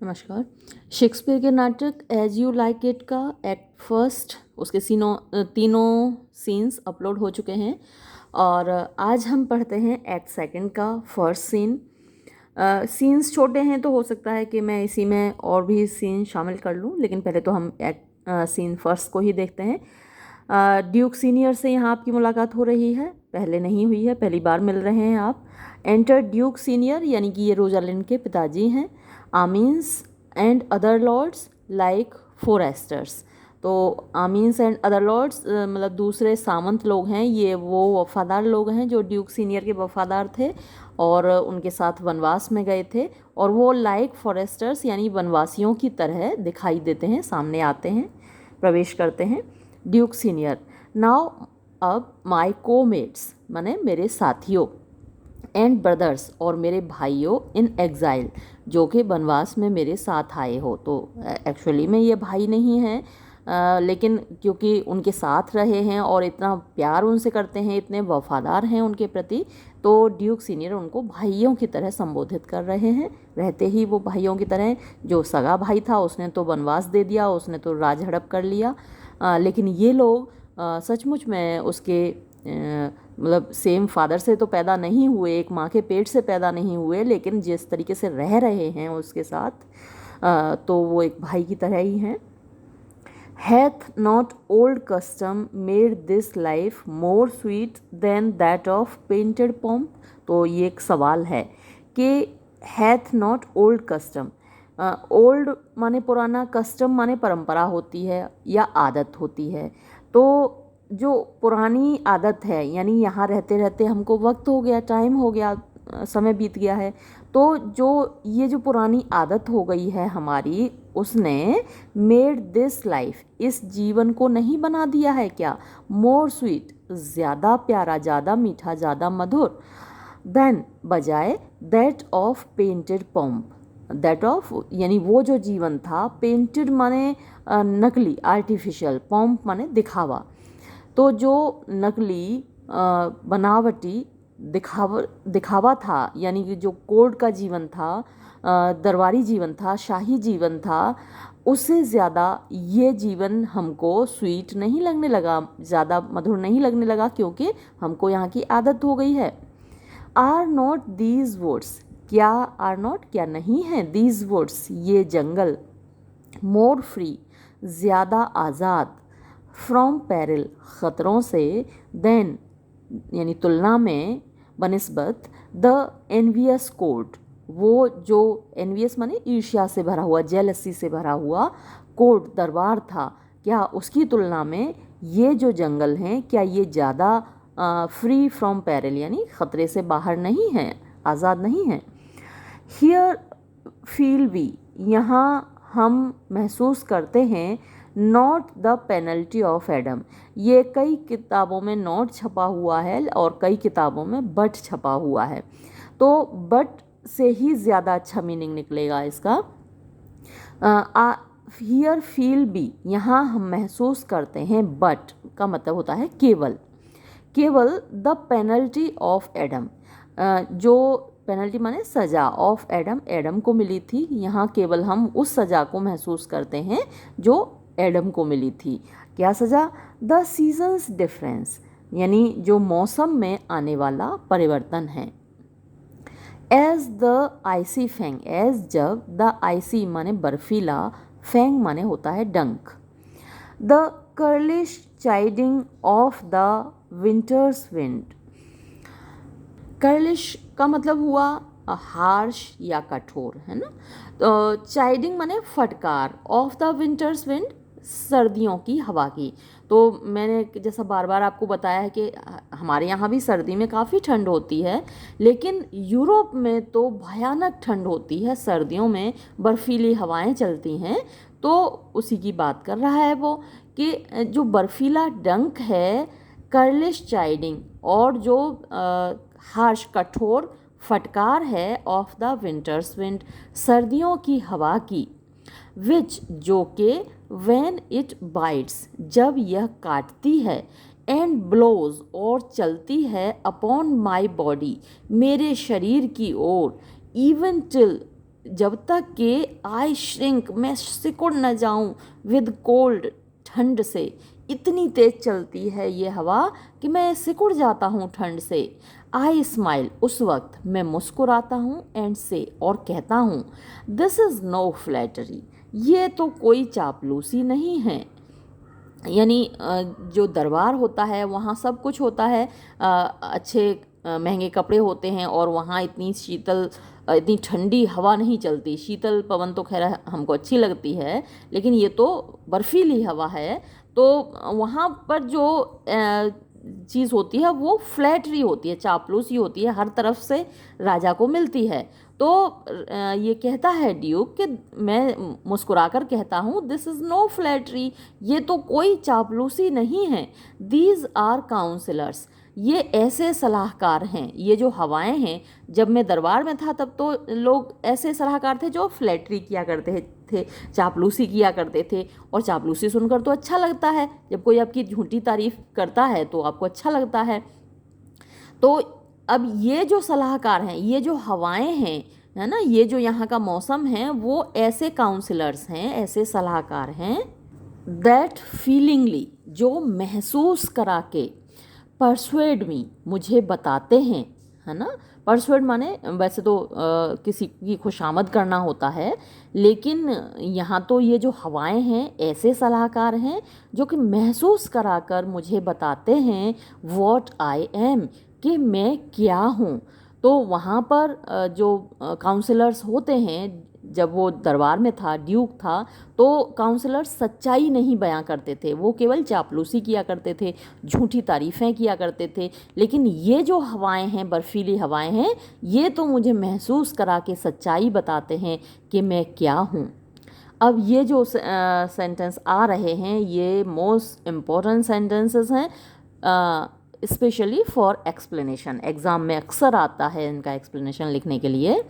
नमस्कार। शेक्सपियर के नाटक एज यू लाइक इट का एक्ट फर्स्ट उसके तीनों सीन्स अपलोड हो चुके हैं और आज हम पढ़ते हैं एक्ट सेकंड का फर्स्ट सीन। सीन्स छोटे हैं तो हो सकता है कि मैं इसी में और भी सीन शामिल कर लूँ, लेकिन पहले तो हम एक्ट सीन फर्स्ट को ही देखते हैं। ड्यूक सीनियर से यहाँ आपकी मुलाकात हो रही है, पहले नहीं हुई है, पहली बार मिल रहे हैं आप। एंटर ड्यूक सीनियर, यानी कि ये रोजालिंड के पिताजी हैं। आमीन्स एंड अदर लॉर्ड्स लाइक फोरेस्टर्स। तो आमीन्स एंड अदर लॉर्ड्स मतलब दूसरे सामंत लोग हैं, ये वो वफादार लोग हैं जो ड्यूक सीनियर के वफादार थे और उनके साथ वनवास में गए थे, और वो लाइक फॉरेस्टर्स यानी वनवासियों की तरह दिखाई देते हैं, सामने आते हैं, प्रवेश करते हैं। ड्यूक सीनियर, नाउ अब माई कोमेट्स माने मेरे साथियों, एंड ब्रदर्स और मेरे भाइयों, इन एग्ज़ाइल जो कि वनवास में मेरे साथ आए हो। तो एक्चुअली में ये भाई नहीं हैं, लेकिन क्योंकि उनके साथ रहे हैं और इतना प्यार उनसे करते हैं, इतने वफादार हैं उनके प्रति, तो ड्यूक सीनियर उनको भाइयों की तरह संबोधित कर रहे हैं। रहते ही वो भाइयों की तरह, जो सगा भाई था उसने तो वनवास दे दिया, उसने तो राज हड़प कर लिया, लेकिन ये लोग सचमुच में उसके मतलब सेम फादर से तो पैदा नहीं हुए, एक माँ के पेट से पैदा नहीं हुए, लेकिन जिस तरीके से रह रहे हैं उसके साथ, तो वो एक भाई की तरह ही हैं। Hath not old custom made this life more sweet than that of painted pomp. तो ये एक सवाल है कि hath not old custom, old माने पुराना, कस्टम माने परंपरा होती है या आदत होती है। तो जो पुरानी आदत है, यानी यहाँ रहते रहते हमको वक्त हो गया, टाइम हो गया, समय बीत गया है, तो ये जो पुरानी आदत हो गई है हमारी, उसने मेड दिस लाइफ, इस जीवन को नहीं बना दिया है क्या, मोर स्वीट, ज़्यादा प्यारा, ज़्यादा मीठा, ज़्यादा मधुर, देन बजाय that of painted pomp. That of यानी वो जो जीवन था, पेंटेड माने नकली, आर्टिफिशियल, पॉम्प माने दिखावा। तो जो नकली बनावटी दिखावा था, यानी कि जो कोर्ट का जीवन था, दरबारी जीवन था, शाही जीवन था, उससे ज़्यादा ये जीवन हमको स्वीट नहीं लगने लगा, ज़्यादा मधुर नहीं लगने लगा, क्योंकि हमको यहाँ की आदत हो गई है। आर नॉट दीज वुड्स, क्या आर नॉट, क्या नहीं है, दीज वुड्स ये जंगल, मोर फ्री ज़्यादा आज़ाद, फ्रॉम पेरिल ख़तरों से, देन यानी तुलना में, बनिस्बत, द एनवियस कोर्ट, वो जो एनवियस माने ईर्ष्या से भरा हुआ, जेलसी से भरा हुआ कोर्ट, दरबार था, क्या उसकी तुलना में ये जो जंगल हैं, क्या ये ज़्यादा फ्री फ्रॉम पेरिल यानी ख़तरे से बाहर नहीं हैं, आज़ाद नहीं हैं। हियर फील वी, यहाँ हम महसूस करते हैं, not the penalty of Adam, ये कई किताबों में नॉट छपा हुआ है और कई किताबों में बट छपा हुआ है, तो बट से ही ज़्यादा अच्छा मीनिंग निकलेगा इसका। हियर फील बी, यहाँ हम महसूस करते हैं, बट का मतलब होता है केवल, केवल द पेनल्टी ऑफ एडम, जो पेनल्टी माने सज़ा, ऑफ एडम, एडम को मिली थी, यहाँ केवल हम उस सज़ा को महसूस करते हैं जो एडम को मिली थी। क्या सज़ा, द सीजन्स डिफरेंस, यानी जो मौसम में आने वाला परिवर्तन है। As the icy fang, as जब, द आइसी माने बर्फीला, फैंग माने होता है डंक, the churlish chiding of the winter's wind. Churlish का मतलब हुआ हार्श या कठोर, है ना। तो चाइडिंग माने फटकार, ऑफ द विंटर्स विंड सर्दियों की हवा की। तो मैंने जैसा बार बार आपको बताया है कि हमारे यहाँ भी सर्दी में काफ़ी ठंड होती है, लेकिन यूरोप में तो भयानक ठंड होती है, सर्दियों में बर्फीली हवाएं चलती हैं। तो उसी की बात कर रहा है वो, कि जो बर्फीला डंक है, कर्लिश चाइडिंग, और जो हार्श कठोर फटकार है, ऑफ द विंटर्स विंड सर्दियों की हवा की, विच जो के, व्हेन इट बाइट्स जब यह काटती है, एंड ब्लोज और चलती है, अपॉन माई बॉडी मेरे शरीर की ओर, इवन टिल जब तक कि आई श्रिंक, मैं सिकुड़ न जाऊं, विद कोल्ड, ठंड से, इतनी तेज चलती है ये हवा कि मैं सिकुड़ जाता हूँ ठंड से। आई स्माइल, उस वक्त मैं मुस्कुराता हूँ, एंड से, और कहता हूँ, दिस इज़ नो फ्लैटरी, ये तो कोई चापलूसी नहीं है। यानी जो दरबार होता है वहाँ सब कुछ होता है, अच्छे महंगे कपड़े होते हैं, और वहाँ इतनी शीतल इतनी ठंडी हवा नहीं चलती। शीतल पवन तो खैर हमको अच्छी लगती है, लेकिन ये तो बर्फीली हवा है। तो वहाँ पर जो चीज़ होती है वो फ्लैटरी होती है, चापलूसी होती है, हर तरफ से राजा को मिलती है। तो ये कहता है ड्यूक कि मैं मुस्कुराकर कहता हूँ, दिस इज़ नो फ्लैटरी, ये तो कोई चापलूसी नहीं है। दीज आर काउंसलर्स, ये ऐसे सलाहकार हैं। ये जो हवाएं हैं, जब मैं दरबार में था तब तो लोग ऐसे सलाहकार थे जो फ्लैटरी किया करते थे, चापलूसी किया करते थे। और चापलूसी सुनकर तो अच्छा लगता है, जब कोई आपकी झूठी तारीफ करता है तो आपको अच्छा लगता है। तो अब ये जो सलाहकार हैं, ये जो हवाएं हैं, है ना, ये जो यहाँ का मौसम है, वो ऐसे काउंसलर्स हैं, ऐसे सलाहकार हैं, दैट फीलिंगली, जो महसूस करा के, परसुएड मी, मुझे बताते हैं, है ना। परसुएड माने वैसे तो किसी की खुशामद करना होता है, लेकिन यहाँ तो ये जो हवाएं हैं ऐसे सलाहकार हैं जो कि महसूस कराकर मुझे बताते हैं व्हाट आई एम, कि मैं क्या हूँ। तो वहाँ पर जो काउंसलर्स होते हैं, जब वो दरबार में था, ड्यूक था, तो काउंसलर्स सच्चाई नहीं बयां करते थे, वो केवल चापलूसी किया करते थे, झूठी तारीफ़ें किया करते थे। लेकिन ये जो हवाएं हैं, बर्फीली हवाएं हैं, ये तो मुझे महसूस करा के सच्चाई बताते हैं कि मैं क्या हूँ। अब ये जो सेंटेंस आ रहे हैं, ये मोस्ट इम्पॉर्टेंट सेंटेंसेस हैं, स्पेशली फॉर एक्सप्लेनेशन। एग्ज़ाम में अक्सर आता है इनका एक्सप्लेनेशन लिखने के लिए।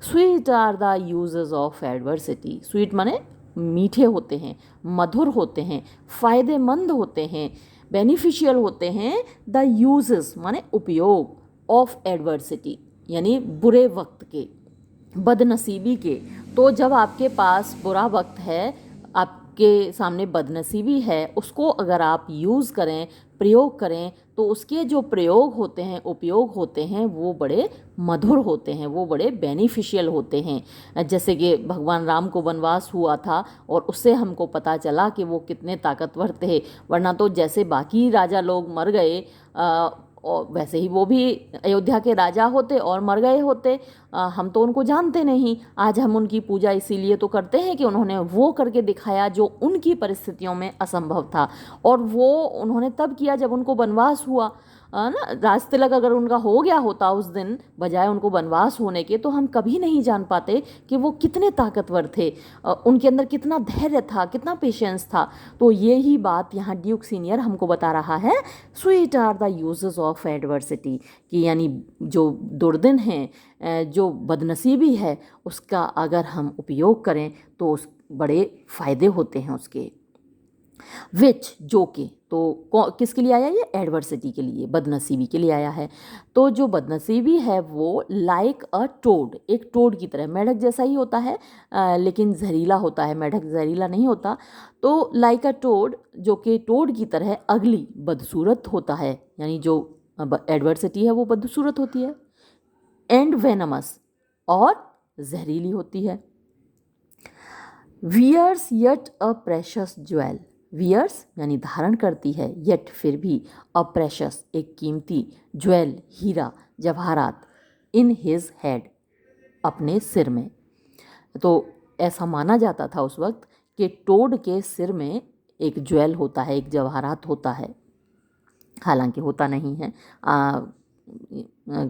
Sweet are the uses of adversity, sweet माने मीठे होते हैं, मधुर होते हैं, फ़ायदेमंद होते हैं, बेनिफिशियल होते हैं। द यूजेस माने उपयोग, ऑफ एडवर्सिटी यानी बुरे वक्त के, बदनसीबी के। तो जब आपके पास बुरा वक्त है, आपके सामने बदनसीबी है, उसको अगर आप यूज़ करें, प्रयोग करें, तो उसके जो प्रयोग होते हैं, उपयोग होते हैं, वो बड़े मधुर होते हैं, वो बड़े बेनिफिशियल होते हैं। जैसे कि भगवान राम को वनवास हुआ था और उससे हमको पता चला कि वो कितने ताकतवर थे। वरना तो जैसे बाकी राजा लोग मर गए, और वैसे ही वो भी अयोध्या के राजा होते और मर गए होते। हम तो उनको जानते नहीं। आज हम उनकी पूजा इसीलिए तो करते हैं कि उन्होंने वो करके दिखाया जो उनकी परिस्थितियों में असंभव था, और वो उन्होंने तब किया जब उनको वनवास हुआ ना। राज तिलक अगर उनका हो गया होता उस दिन, बजाय उनको वनवास होने के, तो हम कभी नहीं जान पाते कि वो कितने ताकतवर थे, उनके अंदर कितना धैर्य था, कितना पेशेंस था। तो ये ही बात यहाँ ड्यूक सीनियर हमको बता रहा है, sweet are the uses of adversity, कि यानी जो दुर्दिन है, जो बदनसीबी है, उसका अगर हम उपयोग करें तो उस बड़े फ़ायदे होते हैं उसके। विच, जो कि, तो किसके लिए आया ये? एडवर्सिटी के लिए, बदनसीबी के लिए आया है। तो जो बदनसीबी है वो लाइक अ टोड, एक टोड की तरह, मेढक जैसा ही होता है, लेकिन जहरीला होता है, मेढक जहरीला नहीं होता। तो लाइक अ टोड, जो कि टोड की तरह अगली, बदसूरत होता है, यानी जो एडवर्सिटी है वो बदसूरत होती है। एंड वेनमस, और जहरीली होती है। Wears yet a precious jewel, wears यानी धारण करती है, येट फिर भी, अ प्रेशस एक कीमती, ज्वेल हीरा जवाहरात, इन हिज हेड अपने सिर में। तो ऐसा माना जाता था उस वक्त कि टोड के सिर में एक ज्वेल होता है, एक जवाहरात होता है। हालांकि होता नहीं है।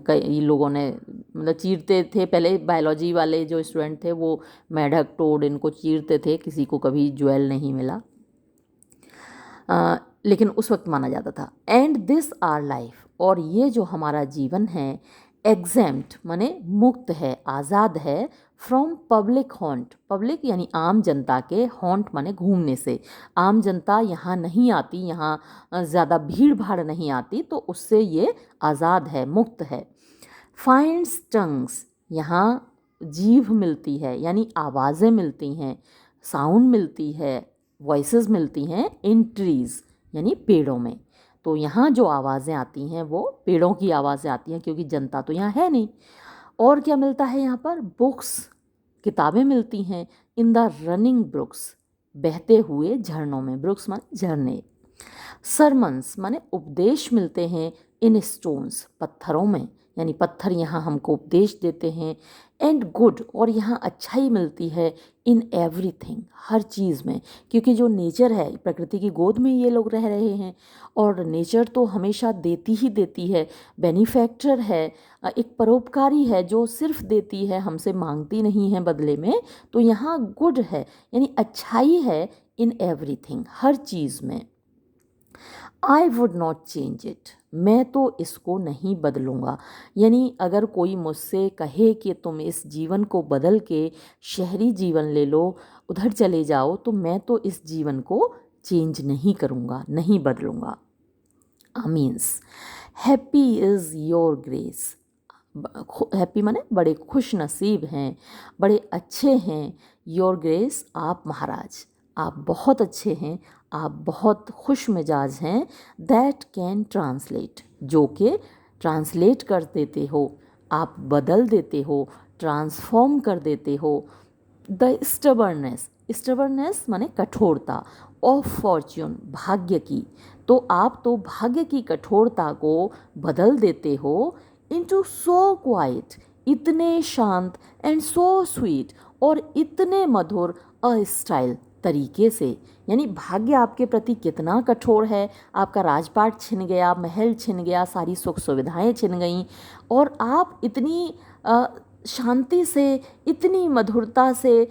कई लोगों ने मतलब चीरते थे, पहले बायोलॉजी वाले जो स्टूडेंट थे वो मेढक टोड इनको चीरते थे, किसी को कभी ज्वेल नहीं मिला। लेकिन उस वक्त माना जाता था। एंड दिस आर लाइफ, और ये जो हमारा जीवन है, एग्जेम्प्ट माने मुक्त है, आज़ाद है, फ्रॉम पब्लिक हॉन्ट, पब्लिक यानी आम जनता के, हॉन्ट माने घूमने से। आम जनता यहाँ नहीं आती, यहाँ ज़्यादा भीड़ भाड़ नहीं आती, तो उससे ये आज़ाद है, मुक्त है। फाइंड्स टंग्स, यहाँ जीभ मिलती है, यानी आवाज़ें मिलती हैं, साउंड मिलती है, वॉइसेस मिलती हैं इन ट्रीज़ यानी पेड़ों में। तो यहाँ जो आवाज़ें आती हैं वो पेड़ों की आवाज़ें आती हैं, क्योंकि जनता तो यहाँ है नहीं। और क्या मिलता है यहाँ पर? बुक्स, किताबें मिलती हैं इन द रनिंग ब्रुक्स, बहते हुए झरनों में। ब्रुक्स माने झरने। सरमन्स माने उपदेश मिलते हैं इन स्टोन्स, पत्थरों में, यानी पत्थर यहाँ हमको उपदेश देते हैं। एंड गुड, और यहाँ अच्छाई मिलती है इन एवरीथिंग, हर चीज़ में, क्योंकि जो नेचर है, प्रकृति की गोद में ये लोग रह रहे हैं और नेचर तो हमेशा देती ही देती है, बेनिफैक्टर है, एक परोपकारी है जो सिर्फ देती है, हमसे मांगती नहीं है बदले में। तो यहाँ गुड है यानी अच्छाई है इन एवरीथिंग, हर चीज़ में। I would not change it, मैं तो इसको नहीं बदलूँगा। यानी अगर कोई मुझसे कहे कि तुम इस जीवन को बदल के शहरी जीवन ले लो, उधर चले जाओ, तो मैं तो इस जीवन को चेंज नहीं करूँगा, नहीं बदलूँगा। Means happy is your grace. Happy माने बड़े खुश नसीब हैं, बड़े अच्छे हैं। योर ग्रेस, आप महाराज, आप बहुत अच्छे हैं, आप बहुत खुश मिजाज हैं। दैट कैन ट्रांसलेट, जो कि ट्रांसलेट कर देते हो, आप बदल देते हो, ट्रांसफॉर्म कर देते हो। द स्टबर्नेस, स्टबर्नेस माने कठोरता, ऑफ फॉर्च्यून, भाग्य की। तो आप तो भाग्य की कठोरता को बदल देते हो इनटू सो क्वाइट, इतने शांत, एंड सो स्वीट, और इतने मधुर अस्टाइल तरीके से। यानी भाग्य आपके प्रति कितना कठोर है, आपका राजपाट छिन गया, महल छिन गया, सारी सुख सुविधाएं छिन गईं, और आप इतनी शांति से, इतनी मधुरता से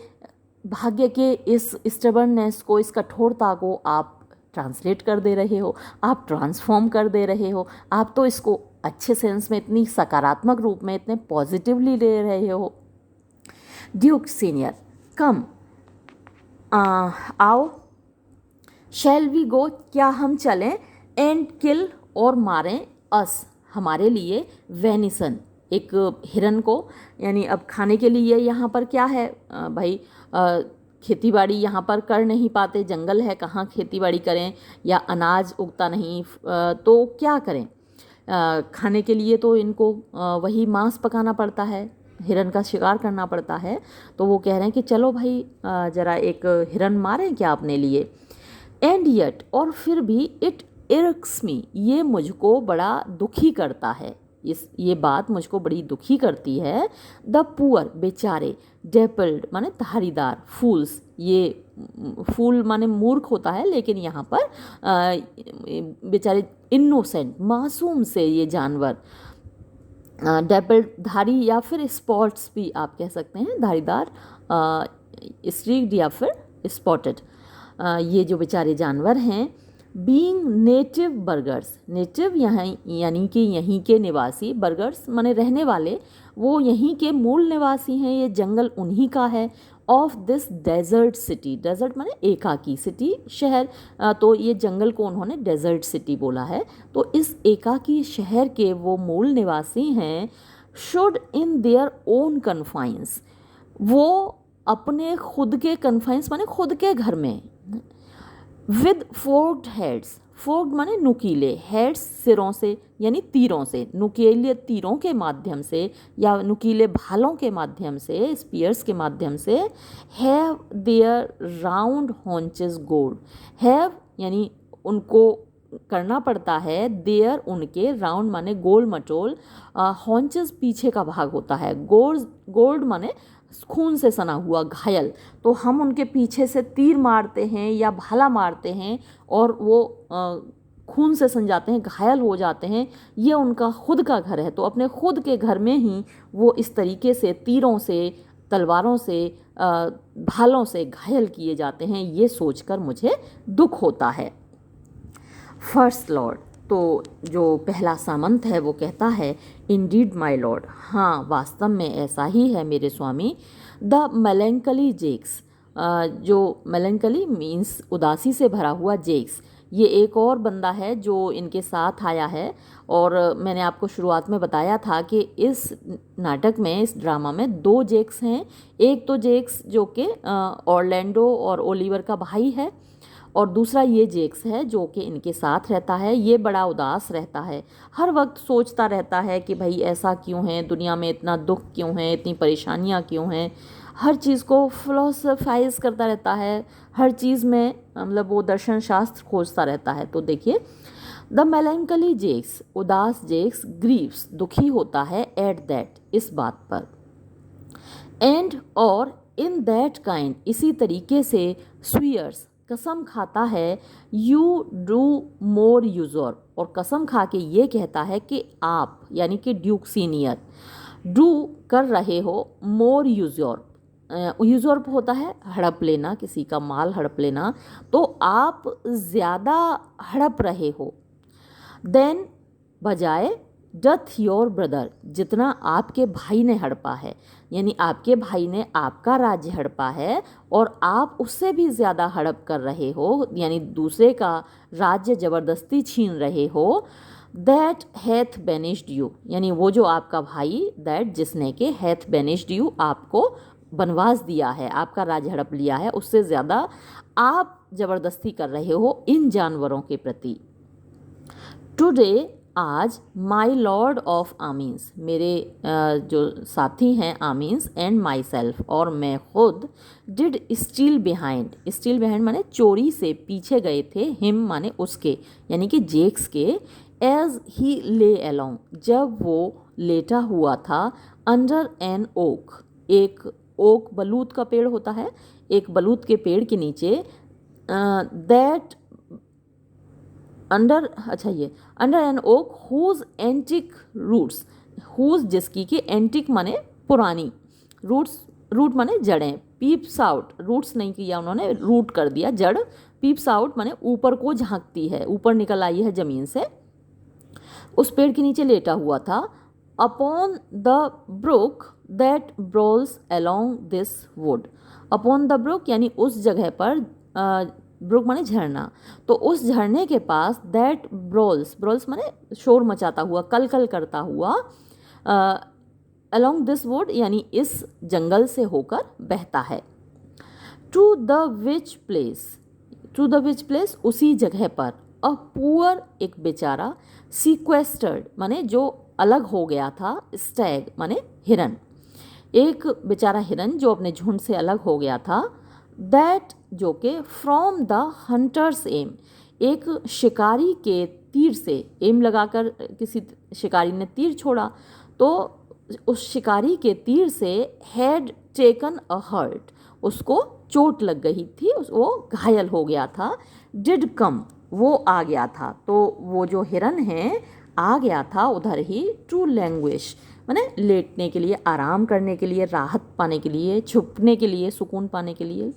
भाग्य के इस स्टबर्ननेस को, इस कठोरता को आप ट्रांसलेट कर दे रहे हो, आप ट्रांसफॉर्म कर दे रहे हो। आप तो इसको अच्छे सेंस में, इतनी सकारात्मक रूप में, इतने पॉजिटिवली ले रहे हो। ड्यूक सीनियर, कम, आओ, शैल वी गो, क्या हम चलें, एंड किल, और मारें, अस, हमारे लिए, वेनिसन, एक हिरन को। यानी अब खाने के लिए यहाँ पर क्या है भाई, खेती बाड़ी यहाँ पर कर नहीं पाते, जंगल है, कहाँ खेती बाड़ी करें, या अनाज उगता नहीं, तो क्या करें, खाने के लिए तो इनको वही मांस पकाना पड़ता है, हिरन का शिकार करना पड़ता है। तो वो कह रहे हैं कि चलो भाई ज़रा एक हिरन मारें क्या अपने लिए। एंड येट, और फिर भी, इट इर्क्स मी, ये मुझको बड़ा दुखी करता है, ये बात मुझको बड़ी दुखी करती है। द पुअर, बेचारे, डेपल्ड माने धारीदार, फूल्स, ये फूल माने मूर्ख होता है, लेकिन यहाँ पर बेचारे इनोसेंट, मासूम से ये जानवर, डेपल्ड धारी, या फिर स्पॉट्स भी आप कह सकते हैं, धारीदार, स्ट्रीक्ड या फिर स्पॉटेड, ये जो बेचारे जानवर हैं। बीइंग नेटिव बर्गर्स, नेटिव यहाँ यानी कि यहीं के निवासी, बर्गर्स माने रहने वाले, वो यहीं के मूल निवासी हैं, ये जंगल उन्हीं का है। Of this desert city, desert माने एकाकी, सिटी शहर, तो ये जंगल को उन्होंने डेजर्ट सिटी बोला है। तो इस एकाकी शहर के वो मूल निवासी हैं। Should in their own confines, वो अपने खुद के कन्फाइंस माने खुद के घर में। विद फोर्क्ड हेड्स, फोर्क्ड माने नुकीले, हेड्स सिरों से यानी तीरों से, नुकीले तीरों के माध्यम से या नुकीले भालों के माध्यम से, स्पीयर्स के माध्यम से। Have their round haunches gold, have यानी उनको करना पड़ता है, देयर उनके, राउंड माने गोल मटोल, हॉन्चेस पीछे का भाग होता है, गोल्ड माने खून से सना हुआ, घायल। तो हम उनके पीछे से तीर मारते हैं या भाला मारते हैं और वो खून से सन जाते हैं, घायल हो जाते हैं। ये उनका खुद का घर है, तो अपने खुद के घर में ही वो इस तरीके से तीरों से, तलवारों से, भालों से घायल किए जाते हैं। ये सोचकर मुझे दुख होता है। फर्स्ट लॉर्ड, तो जो पहला सामंत है वो कहता है, इंडीड माय लॉर्ड, हाँ वास्तव में ऐसा ही है मेरे स्वामी। द मेलेंकली जेक्स, जो मेलेंकली मीन्स उदासी से भरा हुआ, जेक्स ये एक और बंदा है जो इनके साथ आया है। और मैंने आपको शुरुआत में बताया था कि इस नाटक में, इस ड्रामा में 2 जेक्स हैं। एक तो जेक्स जो कि ऑरलैंडो और ओलिवर का भाई है, और दूसरा ये जेक्स है जो कि इनके साथ रहता है। ये बड़ा उदास रहता है, हर वक्त सोचता रहता है कि भाई ऐसा क्यों है, दुनिया में इतना दुख क्यों है, इतनी परेशानियाँ क्यों हैं। हर चीज़ को फिलोसफाइज करता रहता है, हर चीज़ में मतलब वो दर्शन शास्त्र खोजता रहता है। तो देखिए, द मेलैंकली जेक्स, उदास जेक्स, ग्रीव्स, दुखी होता है, एट दैट, इस बात पर, एंड और इन दैट काइंड, इसी तरीके से, स्वीयर्स, कसम खाता है, यू डू मोर यूजर, और कसम खा के ये कहता है कि आप, यानी कि ड्यूक सीनियर, डू कर रहे हो, मोर यूजर, यूजर होता है हड़प लेना, किसी का माल हड़प लेना, तो आप ज़्यादा हड़प रहे हो, देन, बजाय, डथ योर ब्रदर, जितना आपके भाई ने हड़पा है, यानी आपके भाई ने आपका राज्य हड़पा है और आप उससे भी ज़्यादा हड़प कर रहे हो, यानी दूसरे का राज्य ज़बरदस्ती छीन रहे हो। दैट हैथ बेनिश्ड यू, यानी वो जो आपका भाई, दैट जिसने के, हैथ बेनिश्ड यू, आपको बनवास दिया है, आपका राज्य हड़प लिया है, उससे ज़्यादा आप ज़बरदस्ती कर रहे हो इन जानवरों के प्रति। टुडे, आज, माई लॉर्ड ऑफ आमीन्स, मेरे जो साथी हैं आमीन्स, एंड माई सेल्फ, और मैं खुद, did steel behind, steel behind माने चोरी से पीछे गए थे, हिम माने उसके, यानी कि जेक्स के, एज ही ले अलोंग, जब वो लेटा हुआ था, अंडर एन ओक, एक ओक बलूत का पेड़ होता है, एक बलूत के पेड़ के नीचे, दैट अंडर, अच्छा ये, under an oak whose antique roots, whose जिसकी कि, एंटिक माने पुरानी, रूट्स, रूट माने जड़ें, पीप्स आउट, रूट्स नहीं किया उन्होंने, रूट कर दिया, जड़, पीप्स आउट माने ऊपर को झांकती है, ऊपर निकल आई है ज़मीन से, उस पेड़ के नीचे लेटा हुआ था। Upon the brook that brawls along this wood, upon the brook यानी उस जगह पर, ब्रुक माने झरना, तो उस झरने के पास, दैट ब्रोल्स, ब्रोल्स माने शोर मचाता हुआ, कल कल करता हुआ, अलोंग दिस वुड यानी इस जंगल से होकर बहता है। To the which place, to the which place, उसी जगह पर, अ पुअर, एक बेचारा, सीक्वेस्टर्ड माने जो अलग हो गया था, स्टैग माने हिरन, एक बेचारा हिरन जो अपने झुंड से अलग हो गया था, दैट जो कि, फ्रॉम द हंटर्स एम, एक शिकारी के तीर से, एम लगाकर किसी शिकारी ने तीर छोड़ा, तो उस शिकारी के तीर से, हैड टेकन अ हर्ट, उसको चोट लग गई थी, वो घायल हो गया था, डिड कम, वो आ गया था, तो वो जो हिरन है आ गया था उधर ही, टू लैंग्वेज माने लेटने के लिए, आराम करने के लिए, राहत पाने के लिए, छुपने के लिए, सुकून पाने के लिए।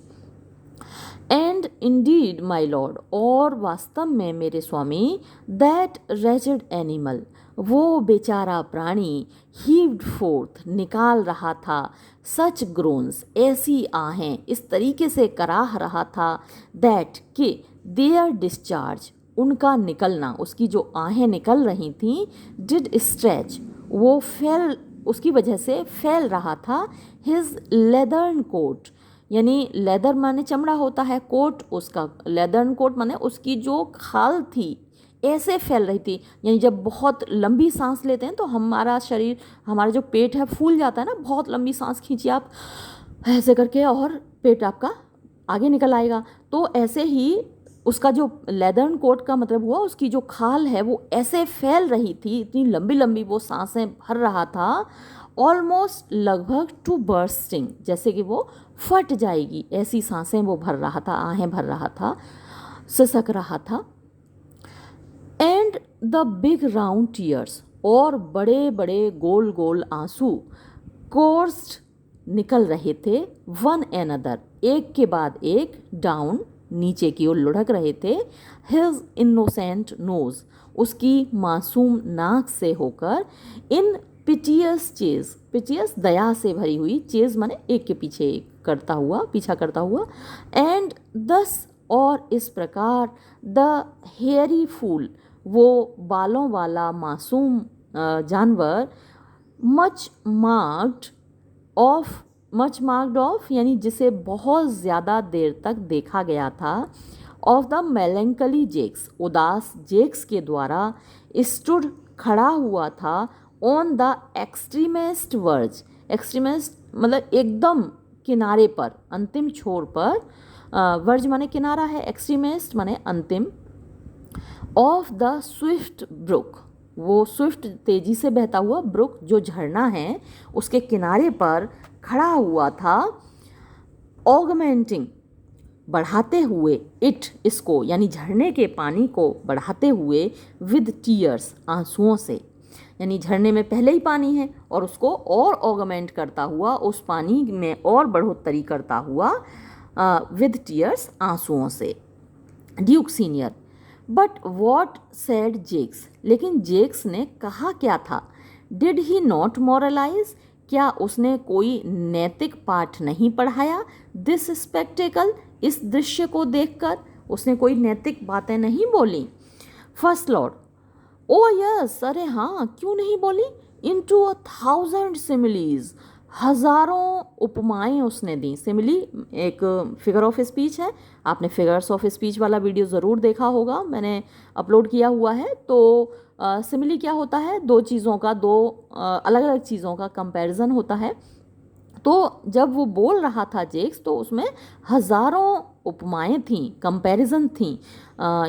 एंड इंडीड माई लॉर्ड, और वास्तव में मेरे स्वामी, दैट रेजेड एनिमल, वो बेचारा प्राणी, हीव्ड फोर्थ, निकाल रहा था, सच ग्रोन्स, ऐसी आहें, इस तरीके से कराह रहा था, दैट कि, देयर डिस्चार्ज, उनका निकलना, उसकी जो आहें निकल रही थीं, डिड स्ट्रेच, वो फैल, उसकी वजह से फैल रहा था, हिज लेदर्न कोट, यानी लेदर माने चमड़ा होता है, कोट उसका, लेदर्न कोट माने उसकी जो खाल थी ऐसे फैल रही थी, यानी जब बहुत लंबी सांस लेते हैं तो हमारा शरीर, हमारा जो पेट है फूल जाता है ना, बहुत लंबी सांस खींचिए आप ऐसे करके और पेट आपका आगे निकल आएगा, तो ऐसे ही उसका जो लेदर्न कोट का मतलब हुआ, उसकी जो खाल है वो ऐसे फैल रही थी, इतनी लंबी लंबी वो सांसें भर रहा था, ऑलमोस्ट, लगभग, टू बर्स्टिंग, जैसे कि वो फट जाएगी, ऐसी सांसें वो भर रहा था, आहें भर रहा था, सिसक रहा था। And the big round tears, और बड़े बड़े गोल गोल आंसू, कोर्स्ड, निकल रहे थे, वन एनदर, एक के बाद एक, डाउन, नीचे की ओर लुढ़क रहे थे, हिज इनोसेंट नोज, उसकी मासूम नाक से होकर, इन पिटियस चेज, पिटियस दया से भरी हुई, चेज माने एक के पीछे एक करता हुआ, पीछा करता हुआ, एंड दस और इस प्रकार द हेयरी फूल, वो बालों वाला मासूम जानवर, मच मार्क्ड ऑफ यानी जिसे बहुत ज़्यादा देर तक देखा गया था, ऑफ द मेलेंकली जेक्स, उदास जेक्स के द्वारा, स्टूड खड़ा हुआ था, ऑन द एक्सट्रीमेस्ट वर्ज, एक्सट्रीमेस्ट मतलब एकदम किनारे पर, अंतिम छोर पर, वर्ज माने किनारा है, एक्सट्रीमेस्ट माने अंतिम, ऑफ द स्विफ्ट ब्रुक, वो स्विफ्ट तेजी से बहता हुआ ब्रुक जो झरना है उसके किनारे पर खड़ा हुआ था, ऑगमेंटिंग बढ़ाते हुए, इट इसको यानी झरने के पानी को बढ़ाते हुए, विद टीयर्स आंसुओं से, यानी झरने में पहले ही पानी है और उसको और ऑगमेंट करता हुआ, उस पानी में और बढ़ोतरी करता हुआ, विद टीयर्स आंसुओं से। Duke senior, but what said Jaques, लेकिन जेक्स ने कहा क्या था, डिड ही नॉट मॉरलाइज, क्या उसने कोई नैतिक पाठ नहीं पढ़ाया, दिस स्पेक्टेकल, इस दृश्य को देखकर उसने कोई नैतिक बातें नहीं बोली। फर्स्ट लॉर्ड, ओ यस, अरे हाँ क्यों नहीं बोली, इनटू 1,000 सिमिलीज, हज़ारों उपमाएं उसने दी। सिमिली एक फिगर ऑफ स्पीच है, आपने फिगर्स ऑफ स्पीच वाला वीडियो ज़रूर देखा होगा, मैंने अपलोड किया हुआ है। तो सिमिली क्या होता है, दो चीज़ों का, दो अलग अलग चीज़ों का कंपैरिजन होता है। तो जब वो बोल रहा था जेक्स, तो उसमें हज़ारों उपमाएं थीं, कंपैरिजन थीं,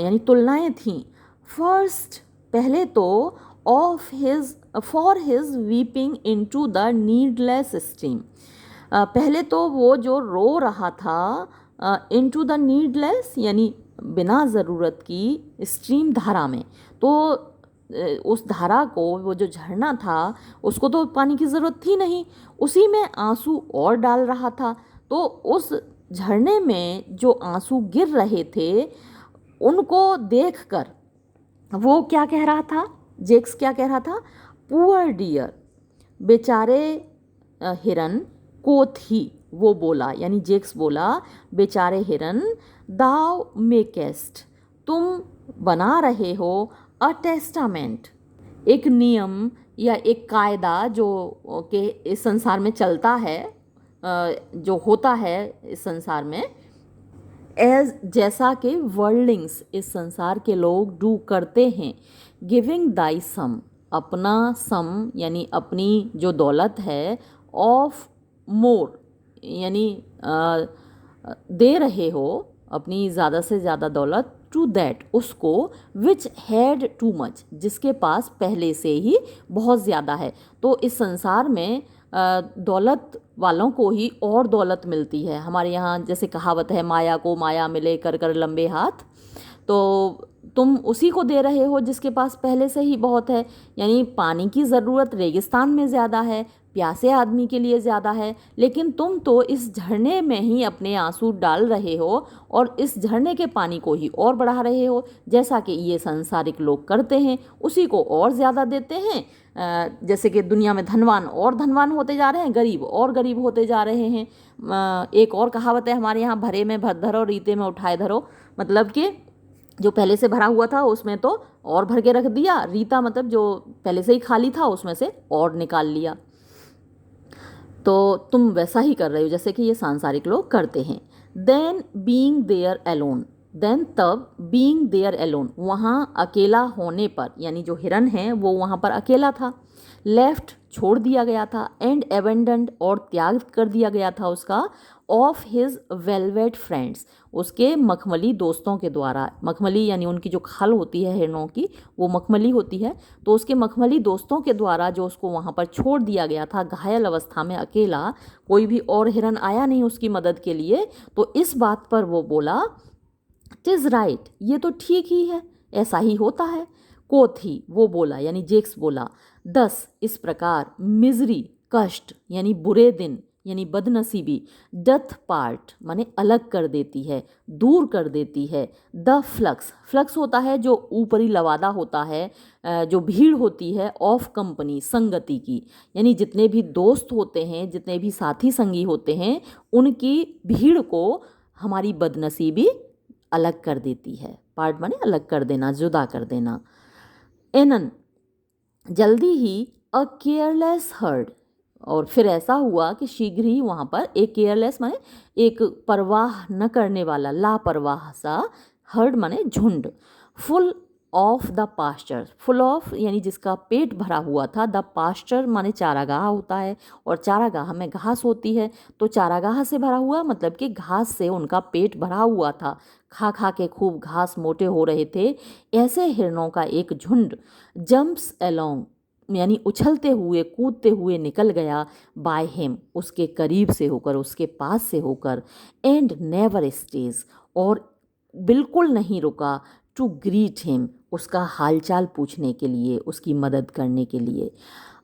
यानी तुलनाएं थीं। फर्स्ट, पहले तो of his for his weeping into the needless stream, पहले तो वो जो रो रहा था इनटू द नीडलेस यानी बिना ज़रूरत की स्ट्रीम, धारा में, तो उस धारा को, वो जो झरना था उसको तो पानी की ज़रूरत थी नहीं, उसी में आंसू और डाल रहा था। तो उस झरने में जो आंसू गिर रहे थे उनको देखकर वो क्या कह रहा था, जेक्स क्या कह रहा था, पुअर डियर, बेचारे हिरन को थी, वो बोला यानी जेक्स बोला, बेचारे हिरन, दाउ मेकेस्ट, तुम बना रहे हो, अ टेस्टामेंट, एक नियम या एक कायदा जो के इस संसार में चलता है, जो होता है इस संसार में, एज जैसा कि वर्ल्डिंग्स इस संसार के लोग डू करते हैं, गिविंग दाई सम, अपना सम यानी अपनी जो दौलत है, ऑफ मोर यानी दे रहे हो अपनी ज़्यादा से ज़्यादा दौलत, टू दैट उसको, विच हैड टू मच जिसके पास पहले से ही बहुत ज़्यादा है। तो इस संसार में दौलत वालों को ही और दौलत मिलती है। हमारे यहाँ जैसे कहावत है, माया को माया मिले कर कर लंबे हाथ, तो तुम उसी को दे रहे हो जिसके पास पहले से ही बहुत है। यानी पानी की ज़रूरत रेगिस्तान में ज़्यादा है, प्यासे आदमी के लिए ज़्यादा है, लेकिन तुम तो इस झरने में ही अपने आंसू डाल रहे हो और इस झरने के पानी को ही और बढ़ा रहे हो, जैसा कि ये सांसारिक लोग करते हैं, उसी को और ज़्यादा देते हैं। जैसे कि दुनिया में धनवान और धनवान होते जा रहे हैं, गरीब और गरीब होते जा रहे हैं। एक और कहावत है हमारे यहाँ, भरे में भर धरो, रीते में उठाए धरो, मतलब कि जो पहले से भरा हुआ था उसमें तो और भर के रख दिया, रीता मतलब जो पहले से ही खाली था उसमें से और निकाल लिया। तो तुम वैसा ही कर रहे हो जैसे कि ये सांसारिक लोग करते हैं। Then being there alone, then तब बीइंग देयर अलोन, वहाँ अकेला होने पर, यानी जो हिरन है वो वहाँ पर अकेला था, लेफ्ट छोड़ दिया गया था, एंड एबेंडेंड और त्याग कर दिया गया था उसका, ऑफ हिज वेलवेट फ्रेंड्स, उसके मखमली दोस्तों के द्वारा। मखमली यानी उनकी जो खाल होती है हिरणों की, वो मखमली होती है, तो उसके मखमली दोस्तों के द्वारा जो उसको वहाँ पर छोड़ दिया गया था घायल अवस्था में अकेला, कोई भी और हिरन आया नहीं उसकी मदद के लिए। तो इस बात पर वो बोला, टिज राइट, ये तो ठीक ही है, ऐसा ही होता है। को थी, वो बोला यानी जेक्स बोला, 10 इस प्रकार, मिजरी कष्ट यानी बुरे दिन यानी बदनसीबी, डथ पार्ट माने अलग कर देती है, दूर कर देती है, द फ्लक्स, फ्लक्स होता है जो ऊपरी लवादा होता है, जो भीड़ होती है, ऑफ कंपनी संगति की, यानी जितने भी दोस्त होते हैं, जितने भी साथी संगी होते हैं, उनकी भीड़ को हमारी बदनसीबी अलग कर देती है। पार्ट माने अलग कर देना, जुदा कर देना। एनन, जल्दी ही अ केयरलेस हर्ड, और फिर ऐसा हुआ कि शीघ्र ही वहाँ पर एक केयरलेस माने एक परवाह न करने वाला, लापरवाह सा, हर्ड माने झुंड, full of the pasture, full of यानी जिसका पेट भरा हुआ था, द पास्चर माने चारागाह होता है, और चारागाह में घास होती है, तो चारागाह से भरा हुआ मतलब कि घास से उनका पेट भरा हुआ था, खा खा के खूब घास मोटे हो रहे थे। ऐसे हिरणों का एक झुंड जंप्स अलोंग यानी उछलते हुए कूदते हुए निकल गया, बाय हिम उसके करीब से होकर, उसके पास से होकर, एंड नेवर स्टेज और बिल्कुल नहीं रुका, टू ग्रीट हिम उसका हालचाल पूछने के लिए, उसकी मदद करने के लिए।